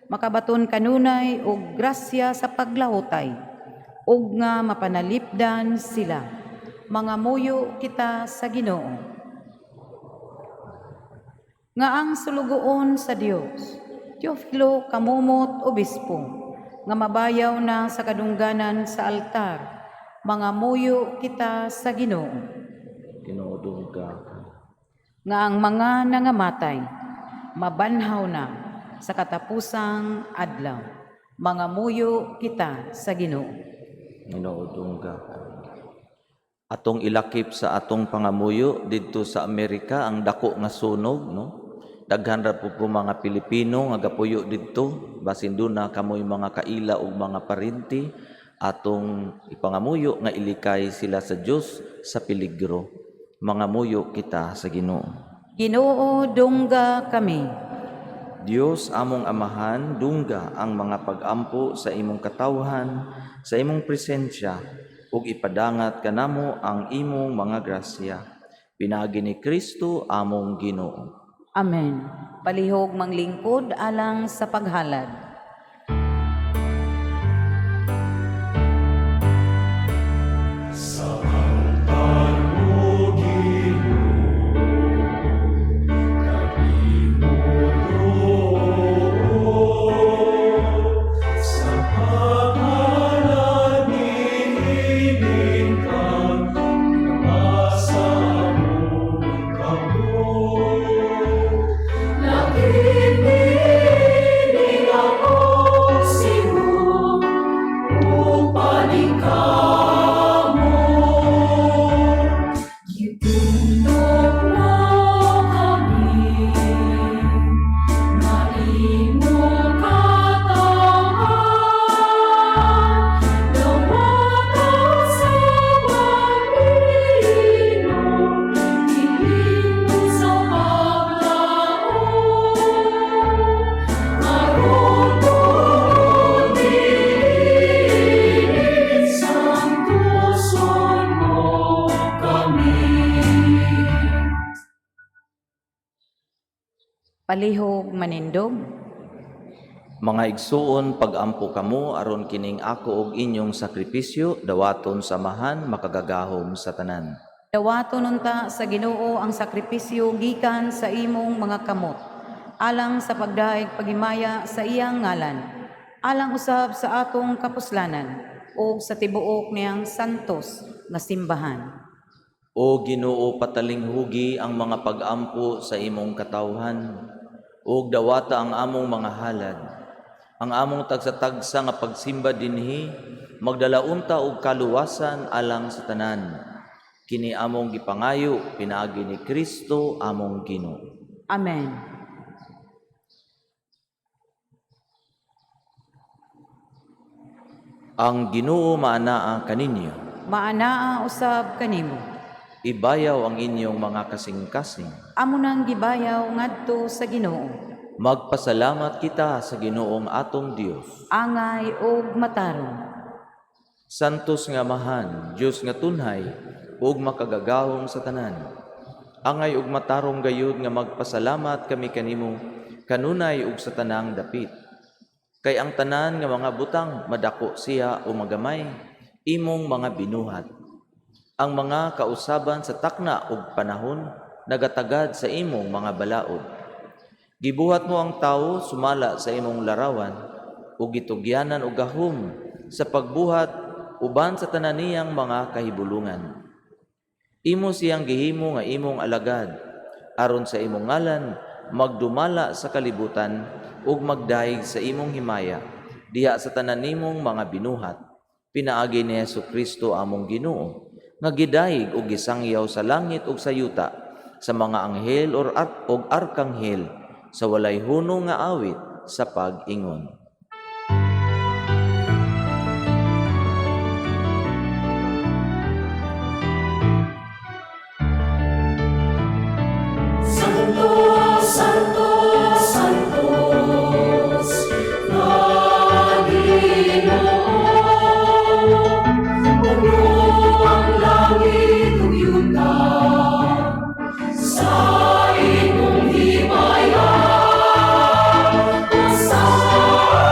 makabaton kanunay og grasya sa paglahutay ug nga mapanalipdan sila. Mga muyo kita sa Ginoo. Nga ang sulugoon sa Dios, Teofilo Kamumot Obispo, nga mabayaw na sa kadungganan sa altar, mga muyo kita sa Ginoo, Ginodungga ka. nga ang mga nangamatay, mabanhaw na sa katapusang adlaw, mga muyo kita sa Ginoo. Ginodungga ka. Atong ilakip sa atong pangamuyo didto sa Amerika ang dako nga sunog, no? Daghan ra po mga Pilipino nga gapuyo didto, basin doon na kamoy mga kaila o mga parinti, atong ipangamuyo nga ilikay sila sa Dios sa peligro. Mga muyo kita sa Ginoo. Ginoo, dungga kami. Dios among amahan, dungga ang mga pag-ampo sa imong katawhan, sa imong presensya, ug ipadangat kanamo ang imong mga grasya. Pinaagi ni Kristo among Ginoo. Amen. Palihog manglingkod alang sa paghalad. Palihog manindog. Mga igsuon, pag-ampo kamo aron kining ako og inyong sakripisyo, dawaton samahan makagagahom sa tanan. Dawaton unta sa Ginoo ang sakripisyo gikan sa imong mga kamot, alang sa pagdaig pagimaya sa iyang ngalan, alang usab sa atong kapuslanan, o sa tibuok niyang santos nga simbahan. O Ginoo, patalinghugi ang mga pag-ampo sa imong katawhan, ug dawata ang among mga halad. Ang among tagsa-tagsa nga pagsimba dinhi, magdalaunta og kaluwasan alang sa tanan. Kini among gipangayo, pinaagi ni Kristo among Ginoo. Amen. Ang Ginoo maanaa kaninyo. Maanaa usab kanimo. Ibayaw ang inyong mga kasing-kasing. Amo nang gibayaw ngadto sa Ginoo. Magpasalamat kita sa Ginoong atong Dios. Angay ug matarong. Santos nga mahan, Dios nga tunhay, ug makagagahom sa tanan. Angay ug matarong gayud nga magpasalamat kami kanimo, kanunay ug sa tanang dapit. Kay ang tanan nga mga butang madako siya o magamay, imong mga binuhat. Ang mga kausaban sa takna ug panahon nagatagad sa imong mga balaod. Gibuhat mo ang tawo sumala sa imong larawan ug gitugyanan og gahom sa pagbuhat uban sa tanan niyang mga kahibulungan. Imo siyang gihimo nga imong alagad aron sa imong ngalan magdumala sa kalibutan ug magdaig sa imong himaya diha sa tanan nimong mga binuhat. Pinaagi ni Jesucristo among Ginoo nga gidaig ug gisangyaw sa langit ug sa yuta sa mga anghel ug arkanghel sa walay hunong nga awit sa pag-ingon. Santo, Santo, Santos, na Ginoo, puno ang langit ug yuta sa imong himaya. Hosana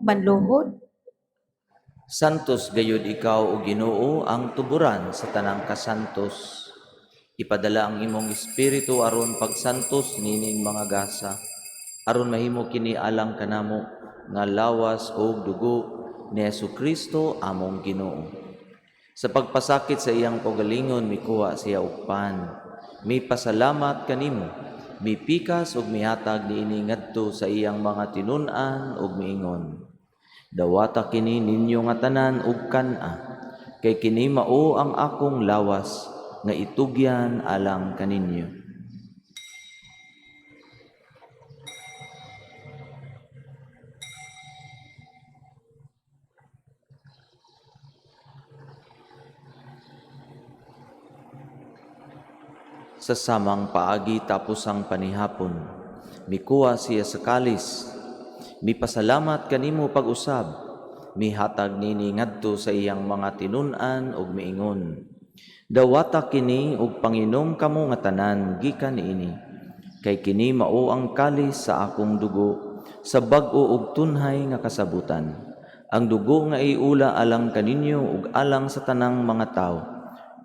manluhod. Santos gayud ikaw o Ginoo ang tuburan sa tanang kasantos. Ipadala ang imong espiritu aron pagsantos nining mga gasa, aron mahimo kini alang kanamo nga lawas o dugo ni Jesucristo among Ginoo. Sa pagpasakit sa iyang kaugalingon mikuha siya og pan. May pasalamat kanimo, may pikas ug mihatag niini ngadto sa iyang mga tinun-an ug miingon. Dawata kini ninyo nga tanan ug kan-a, kay kini mao ang akong lawas nga itugyan alang kaninyo. Sa samang paagi tapos ang panihapon, mikuha siya sa kalis, mipasalamat kanimo pag-usab, mihatag nini ngadto sa iyang mga tinun-an ug miingon. Dawata kini ug panginom kamo nga tanan gikan niini, kay kini mao ang kalis sa akong dugo, sa bag-o ug tunhay nga kasabutan. Ang dugo nga iula alang kaninyo ug alang sa tanang mga tawo,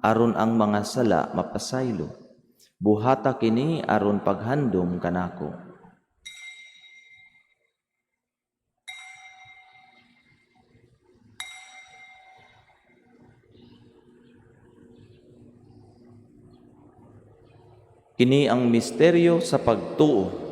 aron ang mga sala mapasaylo. Buhata kini aron paghandom kanako. Kini ang misteryo sa pagtuo.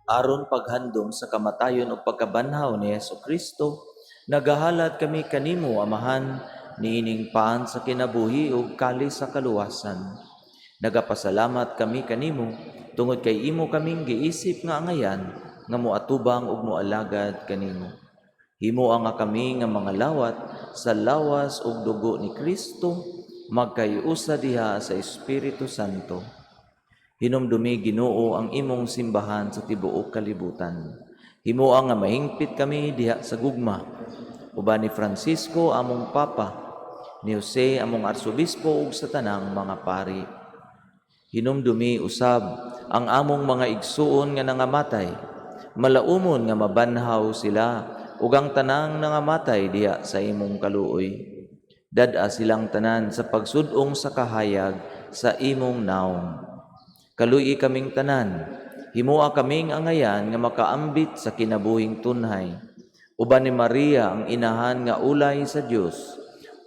Aron paghandom sa kamatayon o pagkabanhaw ni Jesucristo, nagahalad kami kanimo, Amahan, niining paan sa kinabuhi ug kalis sa kaluwasan. Nagapasalamat kami kanimo, tungod kay imo kaming giisip nga angayan, nga moatubang ug moalagad kanimo. Himo nga kami nga mga lawat sa lawas ug dugo ni Kristo, magkayusa diha sa Espiritu Santo. Hinumdumi Ginoo ang imong simbahan sa tibuok kalibutan. Himua nga mahingpit kami diha sa gugma. Uban ni Francisco among Papa, ni Jose among Arsobispo ug sa tanang mga pari. Hinumdumi usab ang among mga igsuon nga nangamatay. Malaumon nga mabanhaw sila ug ang tanang nangamatay diha sa imong kaluoy. Dad-a silang tanan sa pagsudong sa kahayag sa imong naong. Kaluy kaming tanan, himoa kaming angayan nga makaambit sa kinabuhing tunhay. Uban ni Maria ang inahan nga ulay sa Dios,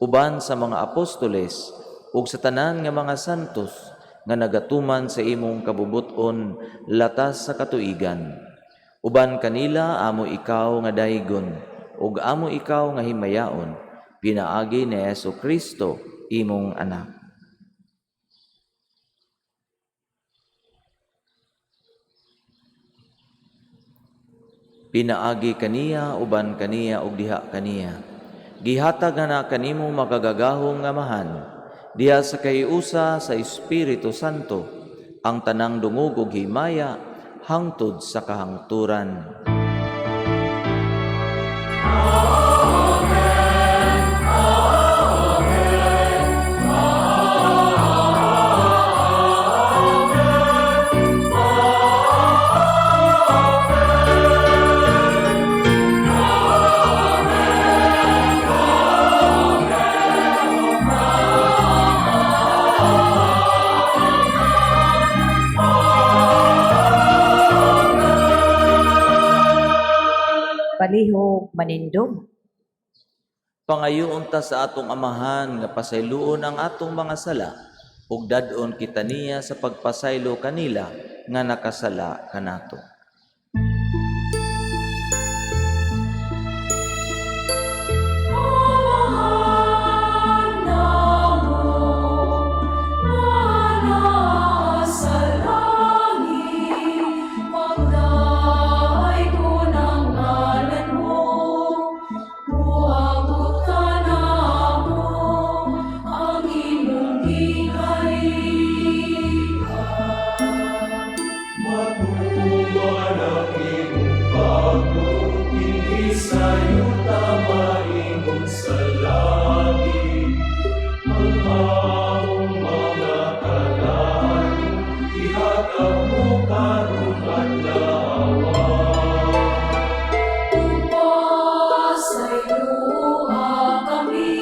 uban sa mga apostoles, ug sa tanan nga mga santos nga nagatuman sa imong kabubuton latas sa katuigan. Uban kanila amo ikaw nga daygon, ug amo ikaw nga himayaon, pinaagi ni Jesucristo imong anak. Pinaagi kaniya, uban kaniya, ug diha kaniya. Gihatag na kanimo makagagahong nga Amahan, diha sa kayusa sa Espiritu Santo, ang tanang dungog ug himaya, hangtod sa kahangturan. Palihog manindog. Pangayoon ta sa atong amahan nga pasayloon ang atong mga sala, ug dadon kita niya sa pagpasaylo kanila nga nakasala kanato. Matuman ang imong pagbuti sa'yo tamaingon sa langit. Ang among mga kalaan, ihatag mo karon adlaw. Upasayloa kami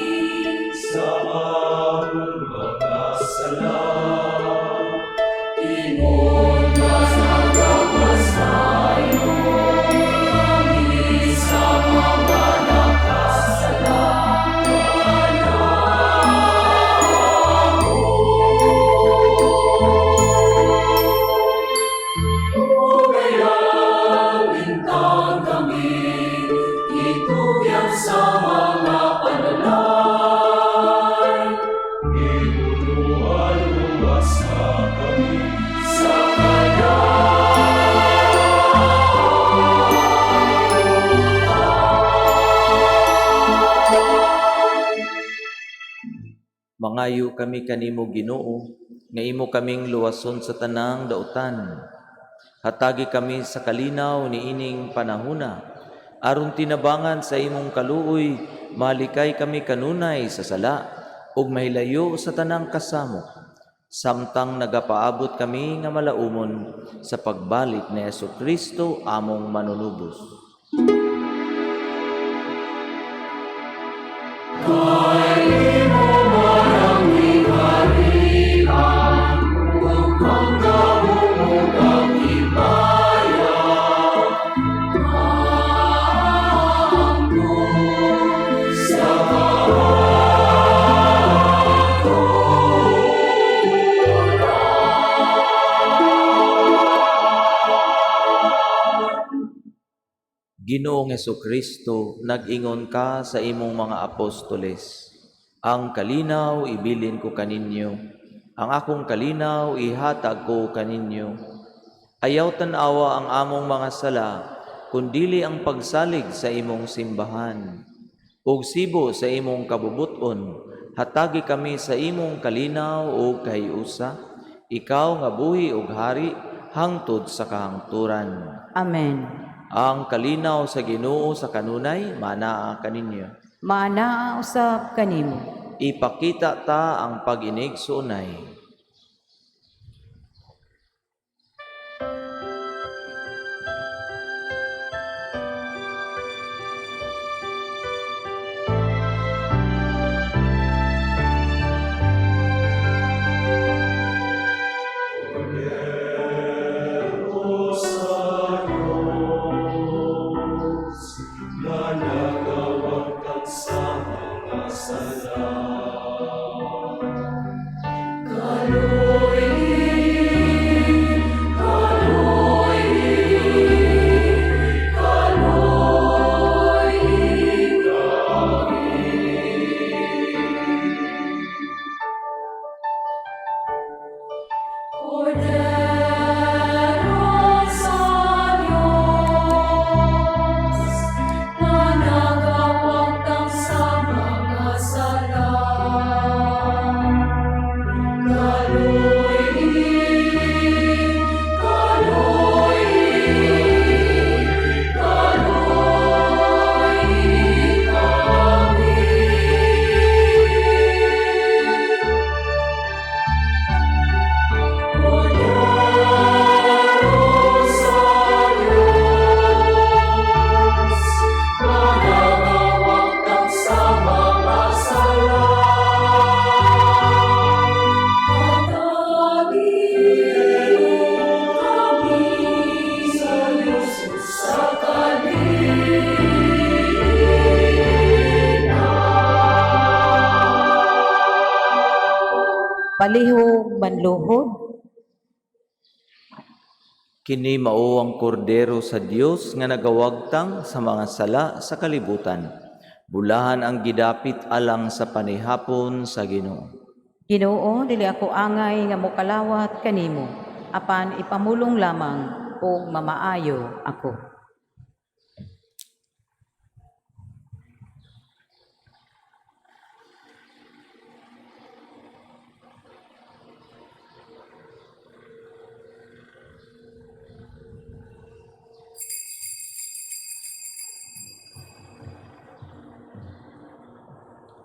sa among mga sala. Mangayo kami kanimo Ginoo, nga imo kaming luwason sa tanang dautan. Hatagi kami sa kalinaw ni ining panahuna, aron tinabangan sa imong kaluoy, malikay kami kanunay sa sala, ug mahilayo sa tanang kasamo. Samtang nagapaabot kami nga malaumon sa pagbalik ni Jesucristo among manunubos. Ginoong Jesucristo, nag-ingon ka sa imong mga apostoles, ang kalinaw ibilin ko kaninyo, ang akong kalinaw ihatag ko kaninyo. Ayaw tan-awa ang among mga sala, kundili ang pagsalig sa imong simbahan. Ug sibo sa imong kabubuton, hatagi kami sa imong kalinaw ug kahiusa, ikaw nga buhi ug hari hangtod sa kahangturan. Amen. Ang kalinaw sa Ginoo sa kanunay, manaa kaninyo. Manaa usab kanimo. Ipakita ta ang pag-inig sa unay. Sa mga sala, palihog banluhod, Kini mao ang kordero sa Dios nga nagawagtang sa mga sala sa kalibutan. Bulahan ang gidapit alang sa panihapon sa Ginoo. Ginoo, dili ako angay nga mokalawat kanimo, apan ipamulong lamang og mamaayo ako.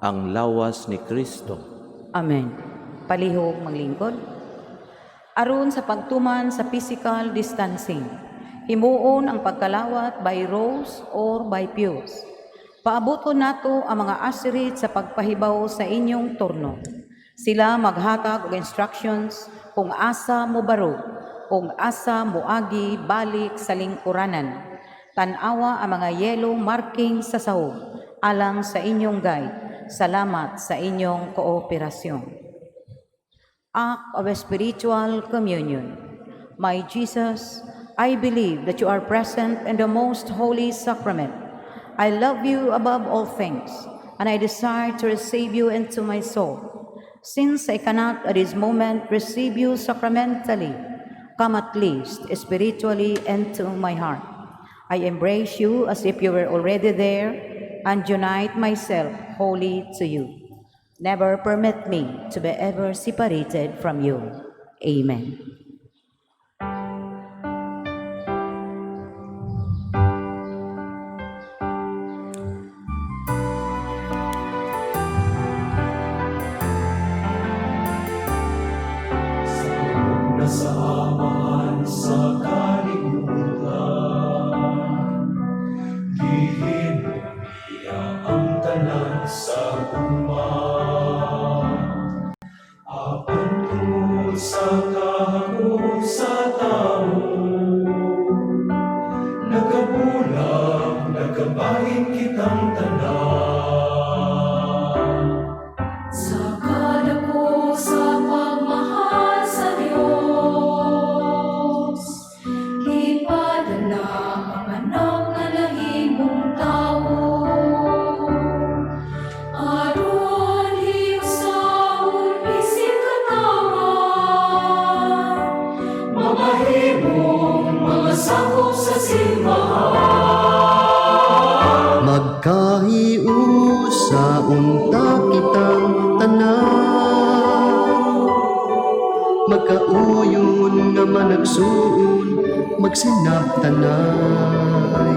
Ang lawas ni Kristo. Amen. Palihog manglingkod. Aron sa pagtuman sa physical distancing, himuon ang pagkalawat by rows or by pews. Paaboton nato ang mga asirit sa pagpahibaw sa inyong turno. Sila maghatag og instructions kung asa mo baro, kung asa moagi balik sa lingkuranan. Tan-awa ang mga yellow marking sa sahog alang sa inyong guide. Salamat sa inyong kooperasyon. Act of Spiritual Communion. My Jesus, I believe that you are present in the most holy sacrament. I love you above all things, and I desire to receive you into my soul. Since I cannot at this moment receive you sacramentally, come at least spiritually into my heart. I embrace you as if you were already there, and unite myself wholly to you. Never permit me to be ever separated from you. Amen. Nasamaan sa kalibutan, lihim mo niya ang tanan sa uman. Apan tungod sa kahapon sa tao, nagkabulang, nagkabahin kitang tanan. Sa kadako sa pagmahal sa Diyos, ipadala ang anak na nahimong tao. Aron hiusaon isip katawan, mabahimong mga sakop sa simbahan. Magkahiusa unta kitang tanan, magkauyon nga managsuon, magsinaptanay.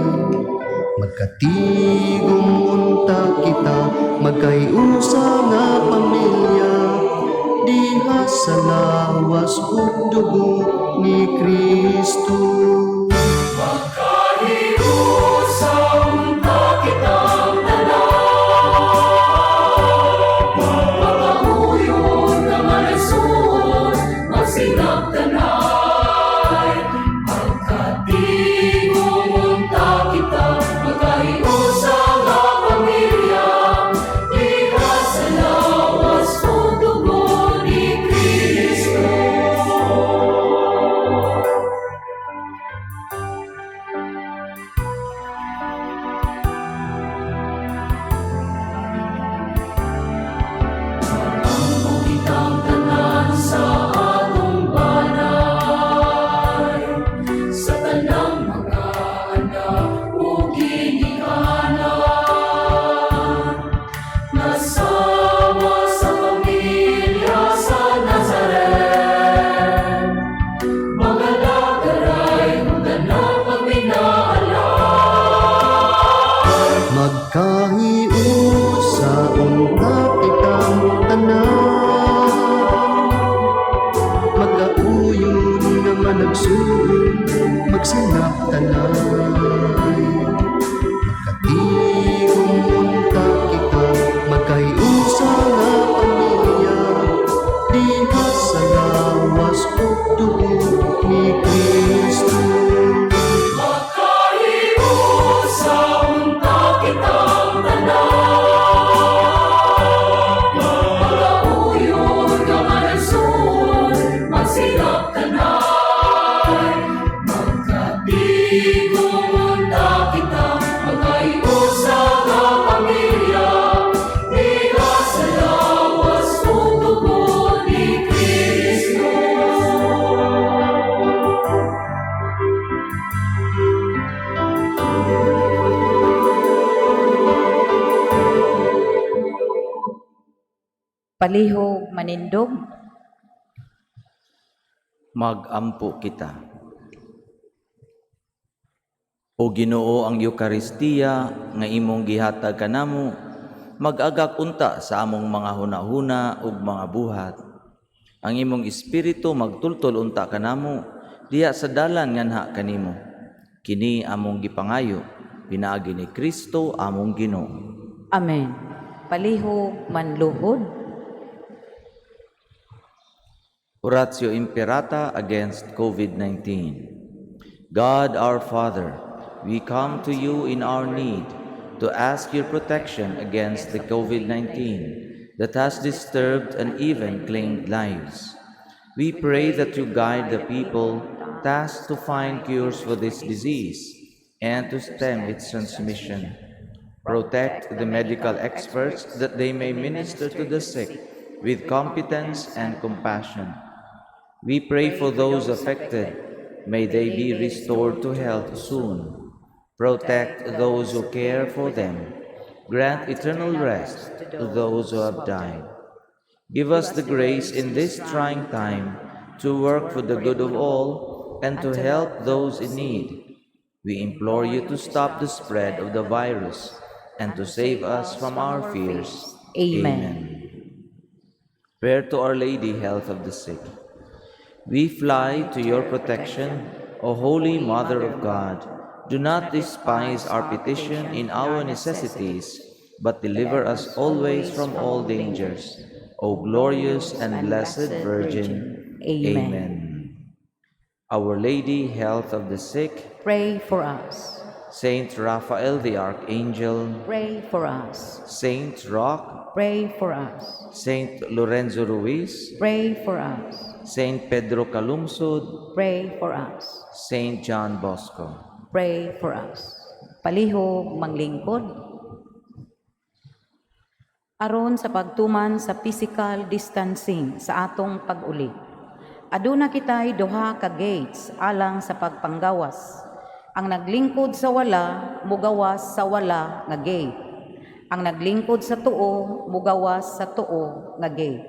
Magkatigong unta kita, magkahiusa nga pamilya, diha sa lawas ug dugo ni Kristo. Magkahiusa unta kitang tanan, magkauyon nga managsuon, magsinaptanay. Magkatigong unta kita, magkahiusa nga pamilya, diha sa lawas ug dugo ni Kristo. Kitang tanan sa atong balay, sa tanang mga anak ug ginikanan, nasama sa pamilya sa Nazaret, mga lagaray ug tanan pagminaalan. Magkahiusa unta kitang tanan, magkauyon nga managsuon, magsinaptanay. Magkatigong unta kita, magkahiusa nga pamilya, diha sa lawas ug dugo ni Kristo. Magkahiusa unta kitang tanan, magkauyon nga managsuon, Palihog manindog. Mag-ampo kita. O Ginoo, ang Eukaristiya nga imong gihatag kanamo, mag-agak unta sa among mga hunahuna ug mga buhat. Ang imong espiritu magtultol unta kanamo diha sa dalan nganha kanimo. Kini among gipangayo pinaagi ni Kristo among Ginoo. Amen. Palihog manluhod. Oratio Imperata against COVID-19. God our Father, we come to you in our need to ask your protection against the COVID-19 that has disturbed and even claimed lives. We pray that you guide the people tasked to find cures for this disease and to stem its transmission. Protect the medical experts that they may minister to the sick with competence and compassion. We pray for those affected. May they be restored to health soon. Protect those who care for them. Grant eternal rest to those who have died. Give us the grace in this trying time to work for the good of all and to help those in need. We implore you to stop the spread of the virus and to save us from our fears. Amen. Prayer to Our Lady, Health of the Sick. We fly to your protection, O Holy Mother of God. Do not despise our petition in our necessities, but deliver us always from all dangers. O glorious and blessed Virgin. Amen. Our Lady, Health of the Sick. Pray for us. Saint Raphael the Archangel. Pray for us. Saint Roch. Pray for us. Saint Lorenzo Ruiz. Pray for us. Saint Pedro Calungsod. Pray for us. Saint John Bosco. Pray for us. Palihog manglingkod. Aron sa pagtuman sa physical distancing sa atong pag-uli. Aduna kitay duha ka gates alang sa pagpanggawas. Ang naglingkod sa wala, mugawas sa wala nga gate. Ang naglingkod sa tuo, mugawas sa tuo nga gate.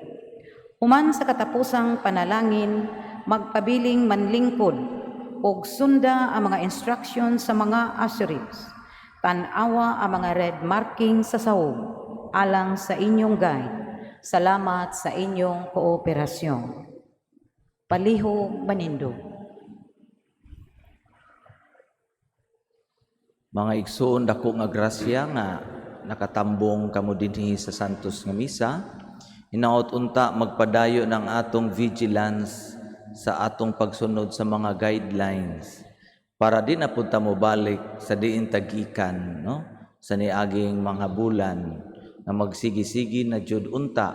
Human sa katapusang panalangin, magpabiling manlingkod ug sunda ang mga instructions sa mga ushers. Tan-awa ang mga red marking sa sahog alang sa inyong guide. Salamat sa inyong kooperasyon. Palihog manindog. Mga igsoon, dako nga grasya nga nakatambong kamo dinhi sa Santos nga Misa. Hinaot unta magpadayo ng atong vigilance sa atong pagsunod sa mga guidelines para di na punta mo balik sa diin tagikan, no? Sa niaging mga bulan na magsigi-sigi na jud unta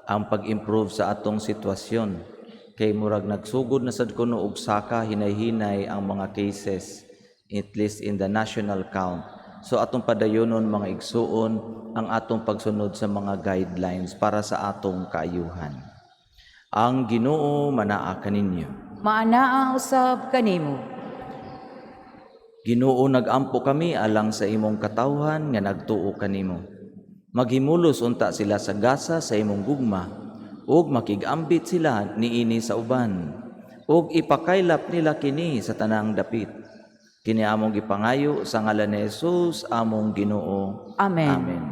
ang pag-improve sa atong sitwasyon. Kay murag nagsugod na sad kuno og saka hinay-hinay ang mga cases, at least in the national count. So atong padayonon mga igsuon ang atong pagsunod sa mga guidelines para sa atong kaayuhan. Ang Ginoo manaa kaninyo. Maanaa usab kanimo. Ginoo, nagampo kami alang sa imong katawhan nga nagtuo kanimo. Maghimulos unta sila sa gasa sa imong gugma ug makigambit sila niini sa uban ug ipakaylap nila kini sa tanang dapit. Kini among gipangayo sa ngalan ni Jesus among Ginoo. Amen. Amen.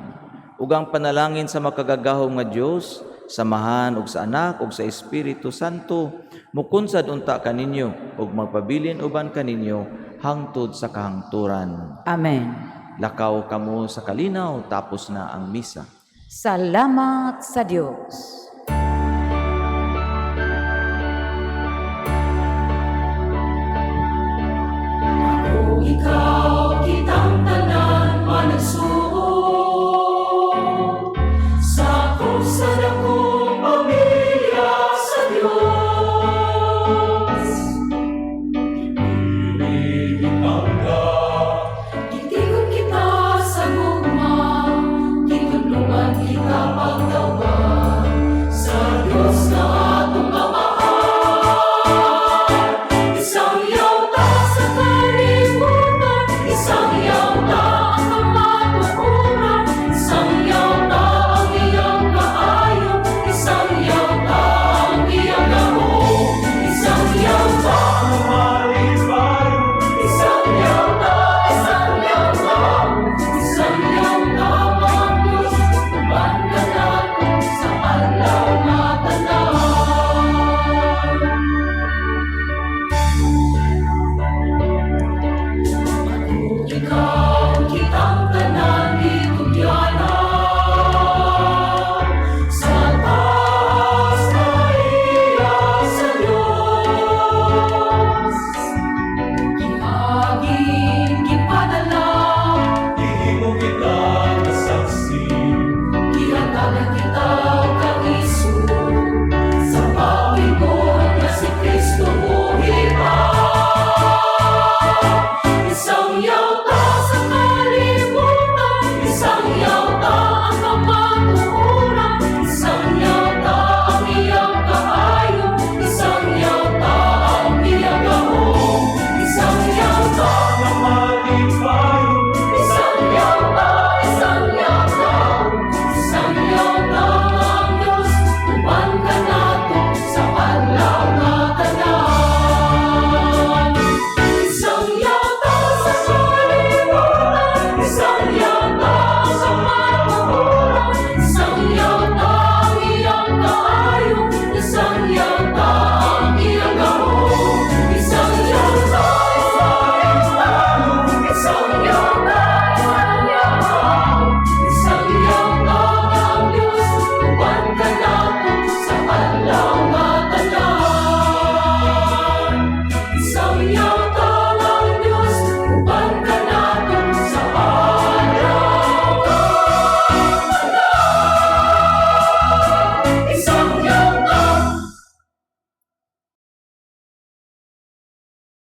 Ug ang panalangin sa makagagahom nga Dios, samahan ug sa Anak ug sa Espiritu Santo, mukunsad unta kaninyo ug magpabilin uban kaninyo hangtod sa kahangturan. Amen. Lakaw kamo sa kalinaw tapos na ang misa. Salamat sa Dios.